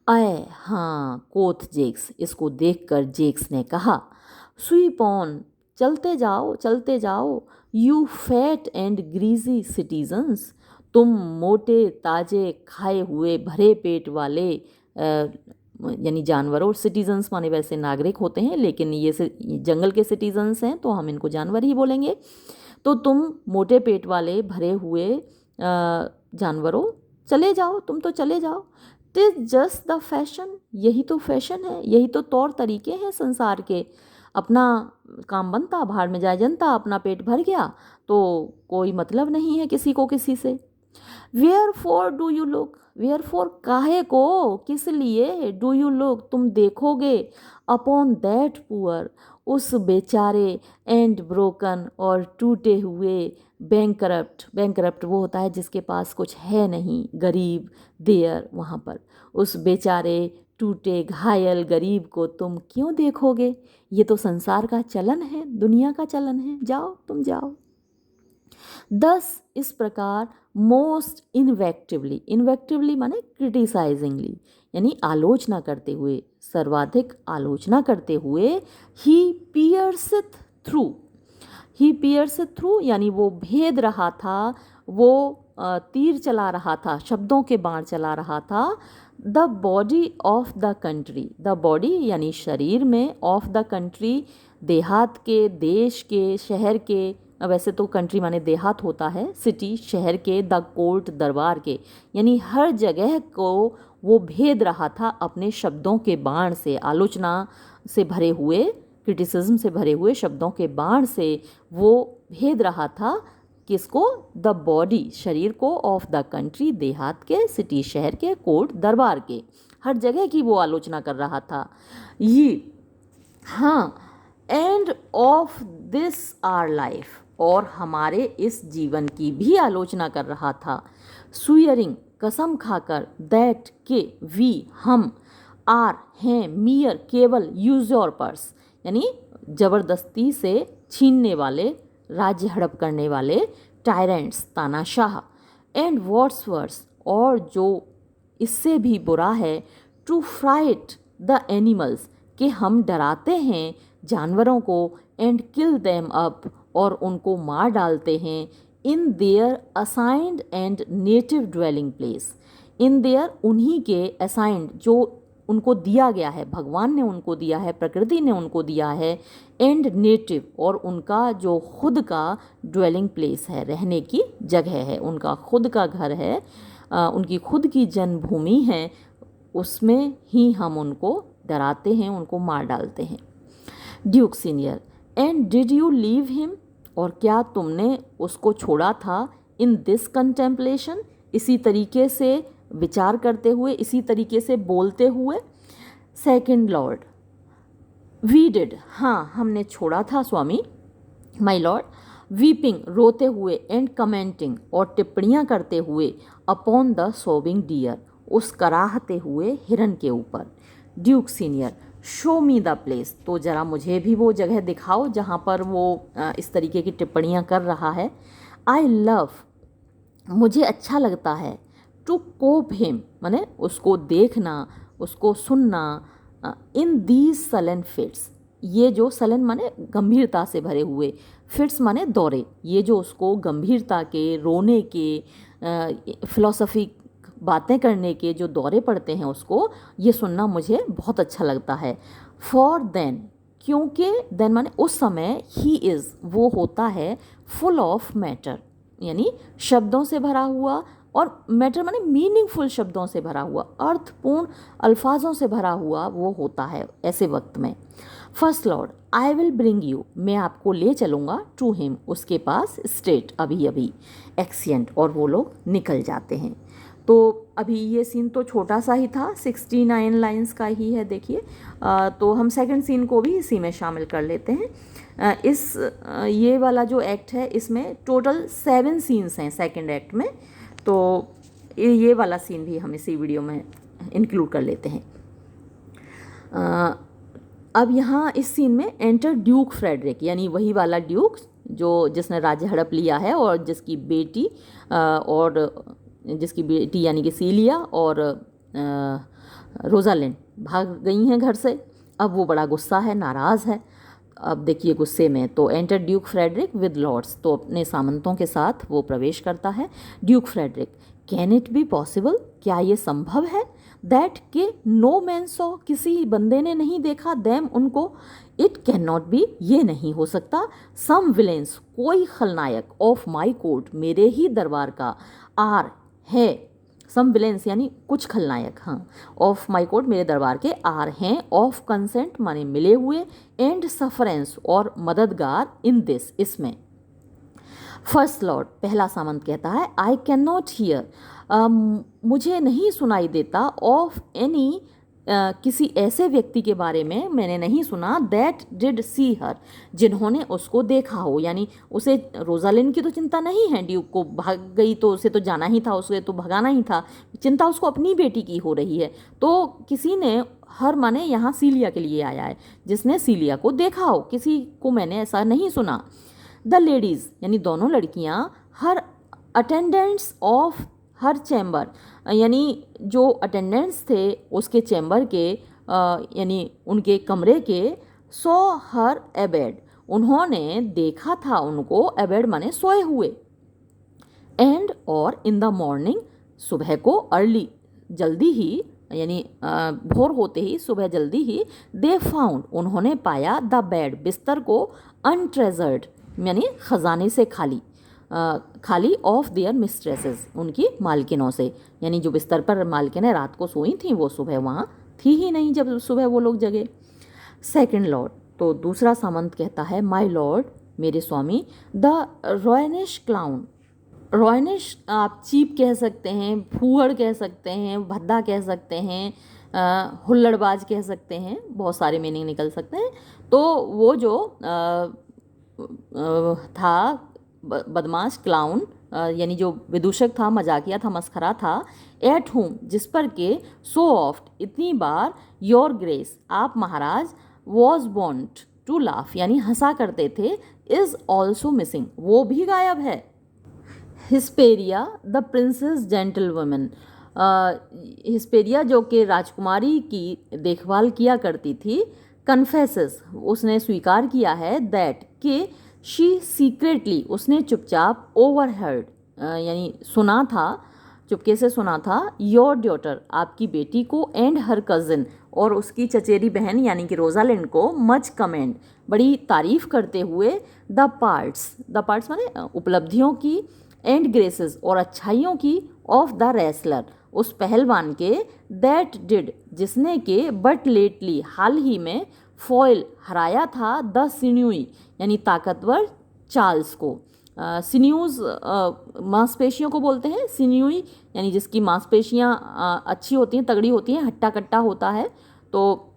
अय हाँ, कोथ जेक्स, इसको देखकर जेक्स ने कहा, स्वीप ऑन, चलते जाओ, you fat and greasy citizens, तुम मोटे ताजे खाए हुए भरे पेट वाले यानी जानवरों, सिटीजन्स माने वैसे नागरिक होते हैं, लेकिन ये जंगल के सिटीजन्स हैं तो हम इनको जानवर ही बोलेंगे। तो तुम मोटे पेट वाले भरे हुए जानवरों, चले जाओ, तुम तो चले जाओ। टिज जस्ट द फैशन, यही तो फैशन है, यही तो तौर तरीके हैं संसार के। अपना काम बनता, बाहर में जाए जनता, अपना पेट भर गया तो कोई मतलब नहीं है किसी को किसी से। Wherefore do you look, wherefore काहे को, किस लिए, डू यू लुक तुम देखोगे, अपॉन दैट पुअर उस बेचारे, एंड ब्रोकन और टूटे हुए, बैंकरप्ट, बैंकरप्ट वो होता है जिसके पास कुछ है नहीं, गरीब, देयर वहाँ पर, उस बेचारे टूटे घायल गरीब को तुम क्यों देखोगे, ये तो संसार का चलन है, दुनिया का चलन है, जाओ तुम जाओ। दस इस प्रकार, मोस्ट इन्वेक्टिवली, इन्वेक्टिवली माने क्रिटिसाइजिंगली यानी आलोचना करते हुए, सर्वाधिक आलोचना करते हुए, ही पियर्सथ थ्रू, ही पियर्सथ थ्रू यानी वो भेद रहा था, वो तीर चला रहा था, शब्दों के बाण चला रहा था, the body of the country, the body यानी शरीर में, ऑफ द कंट्री देहात के, देश के, शहर के, वैसे तो कंट्री माने देहात होता है, सिटी शहर के, द कोर्ट दरबार के, यानी हर जगह को वो भेद रहा था अपने शब्दों के बाण से, आलोचना से भरे हुए, क्रिटिसिज्म से भरे हुए शब्दों के बाण से वो भेद रहा था, किसको, द बॉडी शरीर को, ऑफ द कंट्री देहात के, सिटी शहर के, कोर्ट दरबार के, हर जगह की वो आलोचना कर रहा था। ये हाँ, end of this our life, और हमारे इस जीवन की भी आलोचना कर रहा था, स्वीयरिंग कसम खाकर, दैट के वी हम, आर हैं, मियर केवल, यूजर्पर्स यानी जबरदस्ती से छीनने वाले, राज्य हड़प करने वाले, टायरेंट्स तानाशाह, एंड व्हाट्स वर्स और जो इससे भी बुरा है, टू फ्राइट द एनिमल्स कि हम डराते हैं जानवरों को, एंड किल देम अप और उनको मार डालते हैं, in their assigned and native dwelling place, in their उन्हीं के असाइंड जो उनको दिया गया है, भगवान ने उनको दिया है, प्रकृति ने उनको दिया है, एंड नेटिव और उनका जो खुद का ड्वेलिंग प्लेस है, रहने की जगह है, उनका खुद का घर है, उनकी खुद की जन्मभूमि है, उसमें ही हम उनको डराते हैं, उनको मार डालते हैं। Duke senior, and did you leave him और क्या तुमने उसको छोड़ा था, इन दिस कंटेम्पलेशन इसी तरीके से विचार करते हुए, इसी तरीके से बोलते हुए। सेकंड लॉर्ड, वी डिड हाँ हमने छोड़ा था स्वामी, माय लॉर्ड, वीपिंग रोते हुए, एंड कमेंटिंग और टिप्पणियाँ करते हुए, अपॉन द सोबिंग डियर उस कराहते हुए हिरन के ऊपर। Duke senior, show me the place तो ज़रा मुझे भी वो जगह दिखाओ जहाँ पर वो इस तरीके की टिप्पणियाँ कर रहा है। आई लव मुझे अच्छा लगता है, टू कोप हिम माने उसको देखना, उसको सुनना, इन दीज सलन फिट्स ये जो सलन माने गंभीरता से भरे हुए, फिट्स माने दौरे, ये जो उसको गंभीरता के, रोने के, फिलॉसफी बातें करने के जो दौरे पड़ते हैं उसको, ये सुनना मुझे बहुत अच्छा लगता है। फॉर देन क्योंकि देन माने उस समय ही इज़ वो होता है फुल ऑफ मैटर, यानी शब्दों से भरा हुआ, और मैटर माने मीनिंगफुल शब्दों से भरा हुआ, अर्थपूर्ण अल्फाजों से भरा हुआ वो होता है ऐसे वक्त में। First Lord, I will bring you, मैं आपको ले चलूँगा, टू हिम, उसके पास, स्ट्रेट, अभी अभी, एक्सिएंट, और वो लोग निकल जाते हैं। तो अभी ये सीन तो छोटा सा ही था, 69 लाइंस का ही है, देखिए। तो हम सेकंड सीन को भी इसी में शामिल कर लेते हैं। ये वाला जो एक्ट है इसमें टोटल 7 सीन्स हैं सेकंड एक्ट में, तो ये वाला सीन भी हम इसी वीडियो में इंक्लूड कर लेते हैं। अब यहाँ इस सीन में एंटर ड्यूक फ्रेडरिक, यानी वही वाला ड्यूक जिसने राज्य हड़प लिया है और जिसकी बेटी यानी कि सीलिया और रोजालिंड भाग गई हैं घर से। अब वो बड़ा गुस्सा है, नाराज़ है। अब देखिए गुस्से में तो enter Duke Frederick with lords, तो अपने सामंतों के साथ वो प्रवेश करता है। Duke Frederick, can it be possible, क्या ये संभव है, दैट के नो मैन सॉ, किसी बंदे ने नहीं देखा, देम, उनको, इट कैन नॉट बी, ये नहीं हो सकता, सम विलेंस, कोई खलनायक, ऑफ माई कोर्ट, मेरे ही दरबार का, आर, है, सम विलेंस यानी कुछ खलनायक, हाँ, ऑफ माई कोर्ट, मेरे दरबार के, आर, हैं, ऑफ कंसेंट माने मिले हुए, एंड सफरेंस, और मददगार, इन दिस, इसमें। फर्स्ट लॉर्ड, पहला सामंत कहता है, आई कैन नॉट हियर, मुझे नहीं सुनाई देता, ऑफ एनी, किसी ऐसे व्यक्ति के बारे में मैंने नहीं सुना, दैट डिड सी हर, जिन्होंने उसको देखा हो, यानी उसे रोजालिंड की तो चिंता नहीं है, ड्यूक को भाग गई तो उसे तो जाना ही था, उसे तो भगाना ही था, चिंता उसको अपनी बेटी की हो रही है। तो किसी ने, हर माने यहाँ सीलिया के लिए आया है, जिसने सीलिया को देखा हो, किसी को मैंने ऐसा नहीं सुना। द लेडीज़ यानी दोनों लड़कियाँ, हर अटेंडेंट्स ऑफ हर चैम्बर, यानी जो अटेंडेंट्स थे उसके चैम्बर के, यानी उनके कमरे के, सो हर एबेड, उन्होंने देखा था उनको, एबेड माने सोए हुए, एंड, और, इन द मॉर्निंग, सुबह को, अर्ली, जल्दी ही, यानी भोर होते ही, सुबह जल्दी ही, दे फाउंड, उन्होंने पाया, द बेड, बिस्तर को, अनट्रेजर्ड यानी खजाने से खाली, खाली, ऑफ देयर मिस्ट्रेसेस, उनकी मालकिनों से, यानी जो बिस्तर पर मालकिनें रात को सोई थीं वो सुबह वहाँ थी ही नहीं जब सुबह वो लोग जगे। सेकंड लॉर्ड, तो दूसरा सामंत कहता है, माय लॉर्ड, मेरे स्वामी, द रॉयनिश क्लाउन, रॉयनिश आप चीप कह सकते हैं, फूहड़ कह सकते हैं, भद्दा कह सकते हैं, हुल्लड़बाज कह सकते हैं, बहुत सारे मीनिंग निकल सकते हैं। तो वो जो था बदमाश, क्लाउन, यानी जो विदूषक था, मजाकिया था, मस्खरा था, एट होम, जिस पर के, सो ऑफ्ट, इतनी बार, योर ग्रेस, आप महाराज, वॉज बॉन्ट टू लाफ, यानी हंसा करते थे, इज़ ऑल्सो मिसिंग, वो भी गायब है। हिस्पेरिया द प्रिंसेस जेंटल वुमेन, हिस्पेरिया जो कि राजकुमारी की देखभाल किया करती थी, कन्फेसेस, उसने स्वीकार किया है, दैट के, शी सीक्रेटली, उसने चुपचाप, ओवरहर्ड यानी सुना था, चुपके से सुना था, योर डॉटर, आपकी बेटी को, एंड हर कज़न, और उसकी चचेरी बहन यानी कि रोजालिंड को, मच कमेंट, बड़ी तारीफ करते हुए, द पार्ट्स माने उपलब्धियों की, एंड ग्रेसेस, और अच्छाइयों की, ऑफ द रेसलर, उस पहलवान के, दैट डिड, जिसने के, बट लेटली, हाल ही में, फॉयल, हराया था, द सिन्यूई यानी ताकतवर, चार्ल्स को, सिन्यूज़ मांसपेशियों को बोलते हैं, सिन्यूई यानी जिसकी मांसपेशियाँ अच्छी होती हैं, तगड़ी होती हैं, हट्टा कट्टा होता है, तो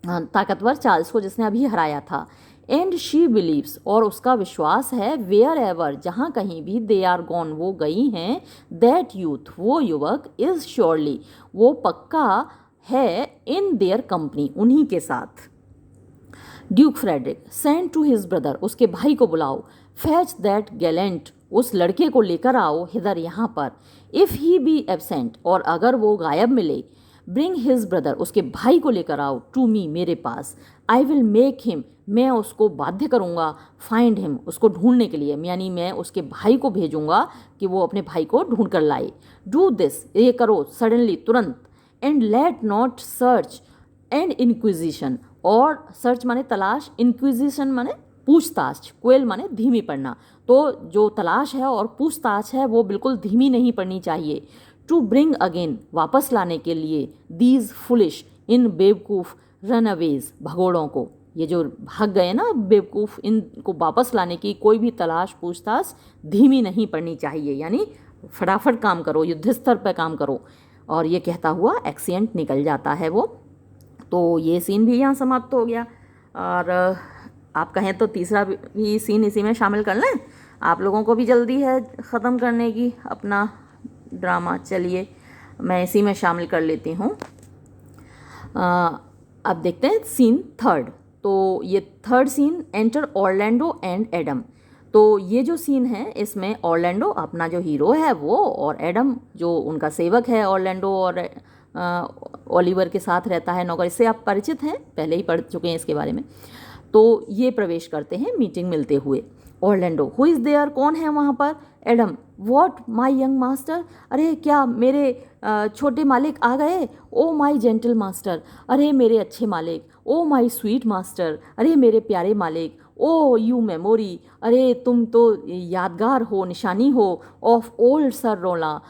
ताकतवर चार्ल्स को जिसने अभी हराया था। एंड शी बिलीव्स, और उसका विश्वास है, वेयर एवर, जहाँ कहीं भी, दे आर गॉन, वो गई हैं, दैट यूथ, वो युवक, इज़ श्योरली, वो पक्का है, इन देयर कंपनी, उन्हीं के साथ। Duke Frederick, send to his brother, उसके भाई को बुलाओ, फैच दैट गैलेंट, उस लड़के को लेकर आओ हिदर, यहाँ पर, इफ़ ही बी एबसेंट, और अगर वो गायब मिले, ब्रिंग हिज ब्रदर, उसके भाई को लेकर आओ, टू मी, मेरे पास, आई विल मेक हिम, मैं उसको बाध्य करूँगा, फाइंड हिम, उसको ढूंढने के लिए, यानी मैं उसके भाई को भेजूँगा कि वो अपने भाई को ढूंढ कर लाए। डू दिस, ये करो, सडनली, तुरंत, and let not search and inquisition, और सर्च माने तलाश, इंक्विजिशन माने पूछताछ, क्वेल माने धीमी पड़ना। तो जो तलाश है और पूछताछ है वो बिल्कुल धीमी नहीं पड़नी चाहिए। टू ब्रिंग अगेन, वापस लाने के लिए, दीज फुलिश, इन बेवकूफ़, रनअवेज, भगोड़ों को, ये जो भाग गए ना बेवकूफ़, इनको वापस लाने की कोई भी तलाश पूछताछ धीमी नहीं पड़नी चाहिए, यानी फटाफट काम करो, युद्ध स्तर पर काम करो। और ये कहता हुआ एक्सीडेंट निकल जाता है वो। तो ये सीन भी यहाँ समाप्त हो गया। और आप कहें तो तीसरा भी सीन इसी में शामिल कर लें, आप लोगों को भी जल्दी है ख़त्म करने की अपना ड्रामा। चलिए मैं इसी में शामिल कर लेती हूँ। अब देखते हैं सीन थर्ड। तो ये third scene, enter Orlando and Adam. तो ये जो सीन है इसमें ऑरलैंडो अपना जो हीरो है वो, और एडम जो उनका सेवक है ऑरलैंडो और ओलिवर के साथ रहता है नौकर, इससे आप परिचित हैं, पहले ही पढ़ चुके हैं इसके बारे में। तो ये प्रवेश करते हैं मीटिंग मिलते हुए। ऑरलैंडो, हु इज़ देयर, कौन है वहाँ पर? Adam, what my young master, अरे क्या मेरे छोटे मालिक आ गए? ओ माय जेंटल मास्टर, अरे मेरे अच्छे मालिक। ओ माय स्वीट मास्टर, अरे मेरे प्यारे मालिक। ओ यू मेमोरी, अरे तुम तो यादगार हो, निशानी हो, ऑफ ओल्ड सर रोला,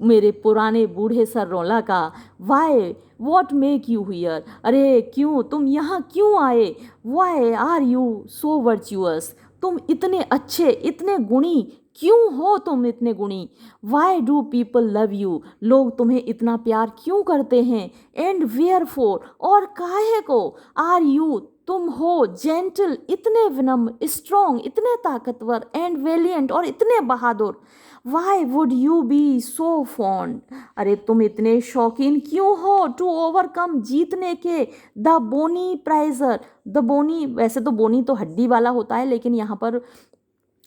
मेरे पुराने बूढ़े सर रोला का। Why, what make you here, अरे क्यों, तुम यहाँ क्यों आए? Why are you so virtuous, तुम इतने अच्छे, इतने गुणी क्यों हो, तुम इतने गुणी? Why do people love you, लोग तुम्हें इतना प्यार क्यों करते हैं? एंड वेयर फोर, और काहे को? आर यू, तुम हो जेंटल, इतने विनम्र, स्ट्रॉन्ग, इतने ताकतवर, एंड वेलियंट, और इतने बहादुर। Why would you be so fond, अरे तुम इतने शौकीन क्यों हो? टू ओवरकम, जीतने के, द बोनी प्राइजर, द बोनी, वैसे तो बोनी तो हड्डी वाला होता है, लेकिन यहाँ पर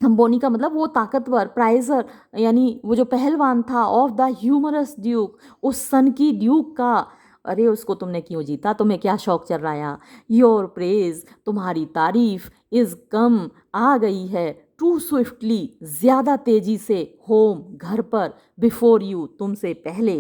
बोनी का मतलब वो ताकतवर, प्राइजर यानी वो जो पहलवान था, ऑफ द ह्यूमरस ड्यूक, उस सन की ड्यूक का। अरे उसको तुमने क्यों जीता, तुम्हें क्या शौक चल रहा? योर प्रेज, तुम्हारी तारीफ, इज़ कम, आ गई है, टू स्विफ्टली, ज़्यादा तेजी से, होम, घर पर, बिफोर यू, तुमसे पहले,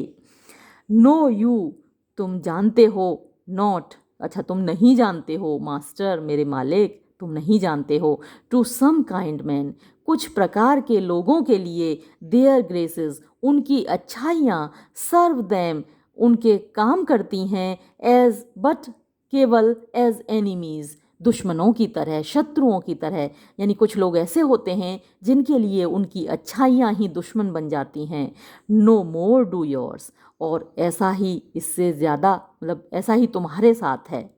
नो यू, तुम जानते हो, नॉट, अच्छा तुम नहीं जानते हो, मास्टर, मेरे मालिक, तुम नहीं जानते हो, टू सम काइंड मैन, कुछ प्रकार के लोगों के लिए, देयर ग्रेसेस, उनकी अच्छाइयाँ, सर्व दैम, उनके काम करती हैं, एज बट, केवल, एज एनिमीज़, दुश्मनों की तरह, शत्रुओं की तरह। यानी कुछ लोग ऐसे होते हैं जिनके लिए उनकी अच्छाइयाँ ही दुश्मन बन जाती हैं। नो मोर डू योर्स, और ऐसा ही, इससे ज़्यादा, मतलब ऐसा ही तुम्हारे साथ है।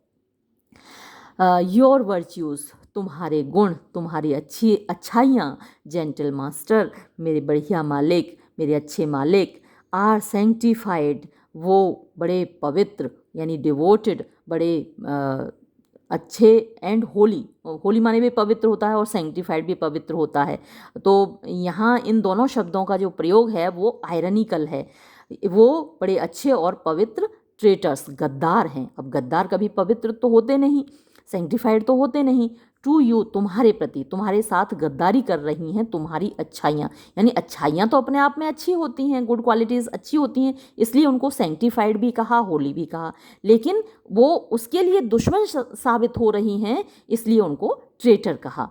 योर वर्च्यूज़, तुम्हारे गुण, तुम्हारी अच्छी अच्छाइयाँ, जेंटल मास्टर, मेरे बढ़िया मालिक, मेरे अच्छे मालिक, आर सेंटिफाइड, वो बड़े पवित्र यानी डिवोटेड, बड़े अच्छे, एंड होली, होली माने भी पवित्र होता है और सेंटिफाइड भी पवित्र होता है। तो यहाँ इन दोनों शब्दों का जो प्रयोग है वो आयरनिकल है। वो बड़े अच्छे और पवित्र, ट्रेटर्स, गद्दार हैं। अब गद्दार कभी पवित्र तो होते नहीं, सेंटिफाइड तो होते नहीं। टू यू, तुम्हारे प्रति, तुम्हारे साथ गद्दारी कर रही हैं तुम्हारी अच्छाइयाँ, यानी अच्छाइयाँ तो अपने आप में अच्छी होती हैं, गुड क्वालिटीज़ अच्छी होती हैं, इसलिए उनको सेंटिफाइड भी कहा, होली भी कहा। लेकिन वो उसके लिए दुश्मन साबित हो रही हैं, इसलिए उनको ट्रेटर कहा।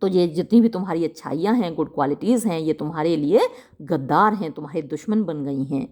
तो ये जितनी भी तुम्हारी अच्छाइयाँ हैं, गुड क्वालिटीज़ हैं, ये तुम्हारे लिए गद्दार हैं, तुम्हारे दुश्मन बन गई हैं।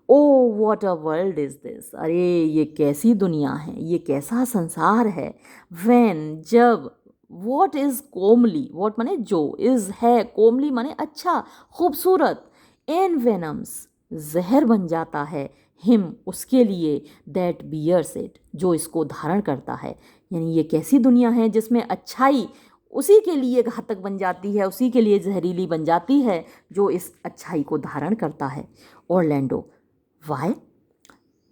Oh what a world is this, अरे ये कैसी दुनिया है, ये कैसा संसार है। व्हेन, जब, व्हाट इज़ कोमली, व्हाट माने जो, इज़ है, कोमली माने अच्छा, खूबसूरत, एन वेनम्स, जहर बन जाता है, हिम, उसके लिए, दैट बियर्स इट, जो इसको धारण करता है। यानी ये कैसी दुनिया है जिसमें अच्छाई उसी के लिए घातक बन जाती है, उसी के लिए जहरीली बन जाती है जो इस अच्छाई को धारण करता है। Orlando, why,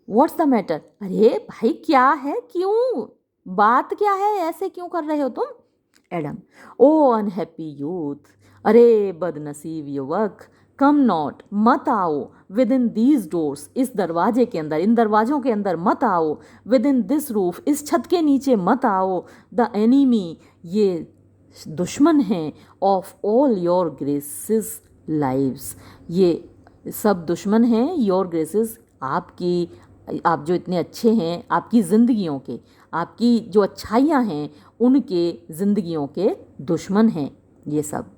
what's the matter, अरे भाई क्या है, क्यों, बात क्या है, ऐसे क्यों कर रहे हो तुम? एडम, ओ अनहैप्पी यूथ, अरे बदनसीब युवक, कम नॉट, मत आओ, विद इन दीज डोर्स, इस दरवाजे के अंदर, इन दरवाज़ों के अंदर मत आओ, विद इन दिस रूफ, इस छत के नीचे मत आओ, द एनिमी, ये दुश्मन हैं, of all your graces lives, ये सब दुश्मन हैं, योर ग्रेसेस, आपकी, आप जो इतने अच्छे हैं, आपकी ज़िंदगियों के, आपकी जो अच्छाइयाँ हैं उनके ज़िंदगियों के दुश्मन हैं ये सब।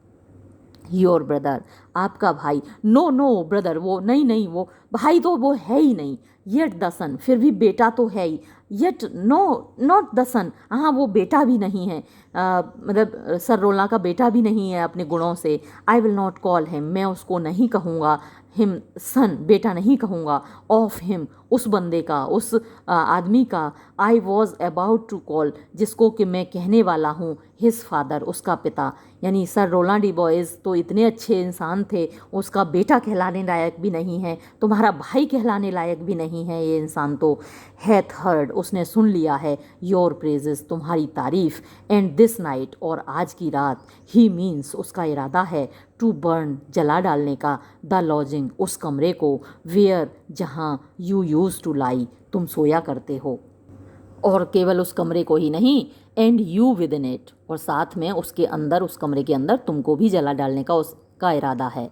योर ब्रदर, आपका भाई। नो नो ब्रदर, वो नहीं नहीं, वो भाई तो वो है ही नहीं। येट द सन, फिर भी बेटा तो है ही। येट नो नॉट द सन, हाँ वो बेटा भी नहीं है, मतलब सर रोला का बेटा भी नहीं है अपने गुणों से। I will not call him, मैं उसको नहीं कहूँगा हिम सन, बेटा नहीं कहूँगा। ऑफ हिम, उस बंदे का, उस आदमी का। I was about to call, जिसको कि मैं कहने वाला हूँ हिज फादर, उसका पिता। यानी सर रोलांड डी बॉयज़ तो इतने अच्छे इंसान थे, उसका बेटा कहलाने लायक भी नहीं है, तुम्हारा भाई कहलाने लायक भी नहीं है ये इंसान तो। हैथ हर्ड, उसने सुन लिया है, योर प्रेजेस, तुम्हारी तारीफ। एंड दिस नाइट, और आज की रात। ही मीन्स, उसका इरादा है, टू बर्न, जला डालने का। द लॉजिंग, उस कमरे को। वेयर, जहाँ यू यूज टू लाई, तुम सोया करते हो। और केवल उस कमरे को ही नहीं, and you with in it, और साथ में उसके अंदर, उस कमरे के अंदर तुमको भी जला डालने का उसका इरादा है।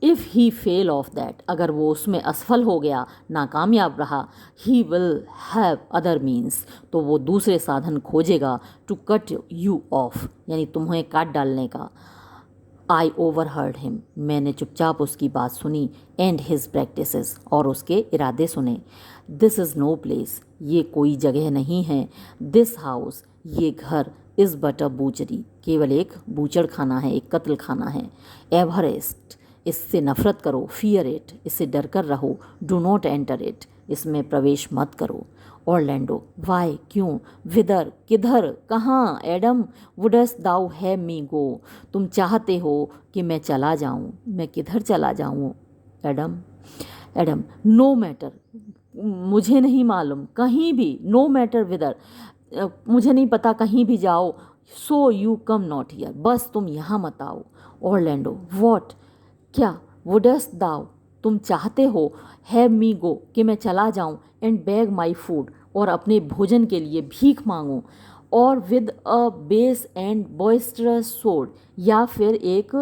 If he fell off that, अगर वो उसमें असफल हो गया, नाकामयाब रहा, he will have other means, तो वो दूसरे साधन खोजेगा, टू कट यू ऑफ, यानी तुम्हें काट डालने का। आई ओवर हर्ड हिम, मैंने चुपचाप उसकी बात सुनी। एंड हिज प्रैक्टिसेस, और उसके इरादे सुने। दिस इज़ नो प्लेस, ये कोई जगह नहीं है। दिस हाउस, ये घर। इज़ बट अ बूचरी, केवल एक बूचड़ खाना है, एक कत्ल खाना है। एवरेस्ट, इससे नफरत करो। फियर इट, इससे डर कर रहो। डू नॉट एंटर इट, इसमें प्रवेश मत करो। ऑरलैंडो, वाई, क्यों। विदर, किधर, कहाँ। एडम, वुडस्ट दाउ हैव मी गो, तुम चाहते हो कि मैं चला जाऊँ, मैं किधर चला जाऊँ। एडम, एडम, नो मैटर, मुझे नहीं मालूम, कहीं भी। नो मैटर विदर, मुझे नहीं पता, कहीं भी जाओ। So you come not here, बस तुम यहाँ मत आओ। ऑरलैंडो, वॉट, क्या। वुडस्ट दाउ, तुम चाहते हो, हैव मी गो, कि मैं चला जाऊं। एंड बैग माई फूड, और अपने भोजन के लिए भीख मांगूं। और with a base and boisterous sword, या फिर एक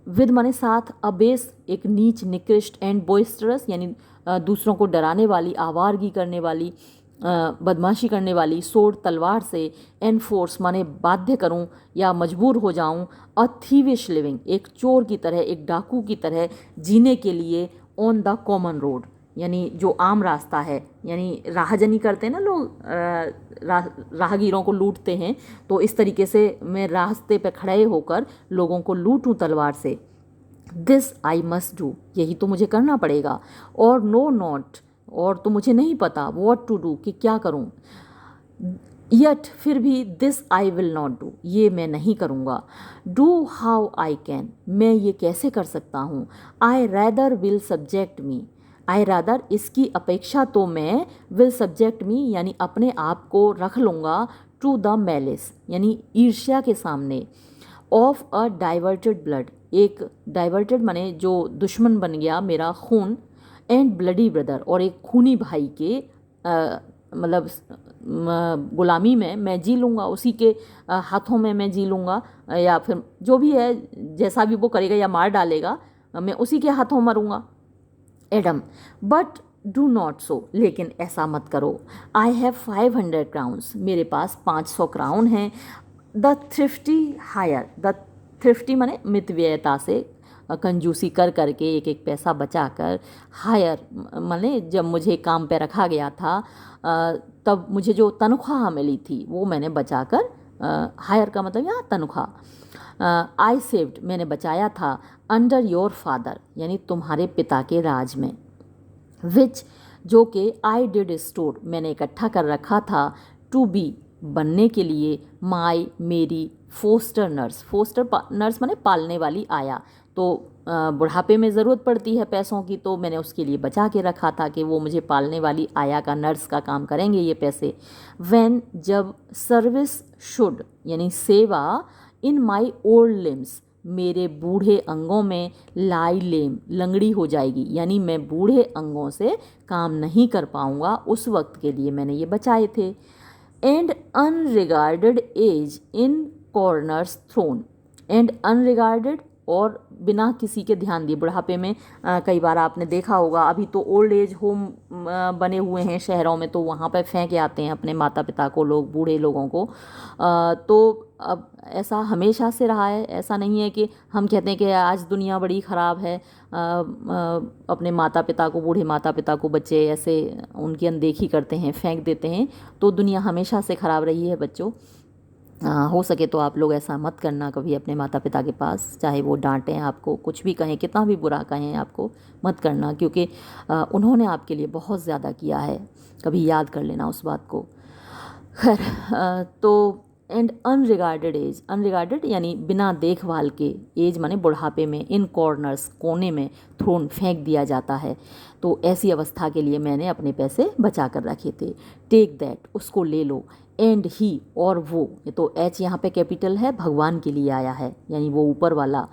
विद माने साथ, अ बेस एक नीच निकृष्ट, एंड बॉइस्टरस यानी दूसरों को डराने वाली, आवारगी करने वाली, बदमाशी करने वाली, सोर्ड तलवार से। एंड फोर्स माने बाध्य करूं या मजबूर हो जाऊं। अ थीविश लिविंग, एक चोर की तरह, एक डाकू की तरह जीने के लिए। ऑन द कॉमन रोड, यानी जो आम रास्ता है, यानी राहजनी करते हैं ना लोग, राहगीरों को लूटते हैं, तो इस तरीके से मैं रास्ते पे खड़े होकर लोगों को लूटूं तलवार से। दिस आई मस्ट डू, यही तो मुझे करना पड़ेगा। और नो नॉट, और तो मुझे नहीं पता, वॉट टू डू, कि क्या करूं। यट, फिर भी, this I will not do, ये मैं नहीं करूँगा। डू हाउ आई कैन, मैं ये कैसे कर सकता हूँ। आई rather will subject me, I rather, इसकी अपेक्षा तो मैं, विल सब्जेक्ट मी यानी अपने आप को रख लूँगा, टू द मैलिस यानी ईर्ष्या के सामने। ऑफ अ डाइवर्टेड ब्लड, एक डाइवर्टेड माने जो दुश्मन बन गया मेरा खून। एंड ब्लडी ब्रदर, और एक खूनी भाई के मतलब गुलामी में मैं जी लूँगा, उसी के हाथों में मैं जी लूँगा, या फिर जो भी है, जैसा भी वो करेगा या मार डालेगा, मैं उसी के हाथों मरूँगा। Adam, but do not so, लेकिन ऐसा मत करो। आई हैव 500 क्राउन्स, मेरे पास 500 क्राउन हैं। The thrifty hire, the thrifty माने मितव्ययता से, कंजूसी कर करके, एक एक पैसा बचा कर। हायर माने जब मुझे काम पे रखा गया था, तब मुझे जो तनख्वाह मिली थी वो मैंने बचा कर, हायर का मतलब यहाँ तनख्वाह। आई सेव्ड, मैंने बचाया था। अंडर योर फादर, यानी तुम्हारे पिता के राज में। विच, जो कि आई डिड स्टोर, मैंने इकट्ठा कर रखा था। टू बी, बनने के लिए। माई, मेरी। फोस्टर नर्स, फोस्टर नर्स माने पालने वाली आया, तो बुढ़ापे में ज़रूरत पड़ती है पैसों की, तो मैंने उसके लिए बचा के रखा था कि वो मुझे पालने वाली आया का, नर्स का काम करेंगे ये पैसे। व्हेन, जब। सर्विस शुड, यानी सेवा। इन माई ओल्ड लिम्स, मेरे बूढ़े अंगों में। लाई लेम, लंगड़ी हो जाएगी, यानी मैं बूढ़े अंगों से काम नहीं कर पाऊँगा, उस वक्त के लिए मैंने ये बचाए थे। And unregarded age in corners thrown, and unregarded, और बिना किसी के ध्यान दिए। बुढ़ापे में कई बार आपने देखा होगा, अभी तो ओल्ड एज होम बने हुए हैं शहरों में, तो वहाँ पर फेंक आते हैं अपने माता पिता को लोग, बूढ़े लोगों को। तो अब ऐसा हमेशा से रहा है, ऐसा नहीं है कि हम कहते हैं कि आज दुनिया बड़ी ख़राब है, अपने माता पिता को, बूढ़े माता पिता को बच्चे ऐसे उनकी अनदेखी करते हैं, फेंक देते हैं। तो दुनिया हमेशा से ख़राब रही है बच्चों। हो सके तो आप लोग ऐसा मत करना कभी अपने माता पिता के पास, चाहे वो डांटें आपको, कुछ भी कहें, कितना भी बुरा कहें आपको, मत करना, क्योंकि उन्होंने आपके लिए बहुत ज़्यादा किया है। कभी याद कर लेना उस बात को। खैर, तो एंड अनरिगार्डेड एज, अनरिगार्डेड यानी बिना देखभाल के, एज माने बुढ़ापे में, इन कॉर्नर्स, कोने में थ्रोन, फेंक दिया जाता है। तो ऐसी अवस्था के लिए मैंने अपने पैसे बचा कर रखे थे। टेक दैट, उसको ले लो। एंड ही, और वो, ये तो एच यहाँ पे कैपिटल है, भगवान के लिए आया है, यानी वो ऊपर वाला।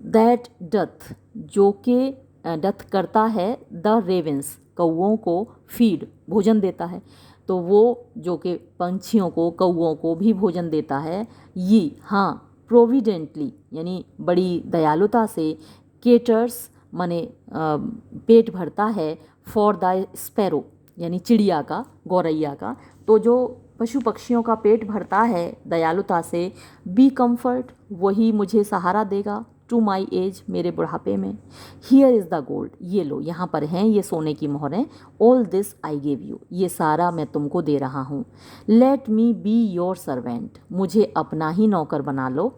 दैट डथ, जो कि डथ करता है, द रेवेंस, कौओं को, फीड, भोजन देता है। तो वो जो कि पंछियों को, कौओं को भी भोजन देता है। ये, हाँ, प्रोविडेंटली यानी बड़ी दयालुता से, केटर्स माने पेट भरता है, फॉर द स्पैरो यानी चिड़िया का, गौरैया का। तो जो पशु पक्षियों का पेट भरता है दयालुता से, बी कम्फर्ट, वही मुझे सहारा देगा, टू माई एज, मेरे बुढ़ापे में। हियर इज़ द गोल्ड, ये लो, यहाँ पर हैं ये सोने की मोहरें। All this I give you, ये सारा मैं तुमको दे रहा हूँ। Let me be your servant, मुझे अपना ही नौकर बना लो।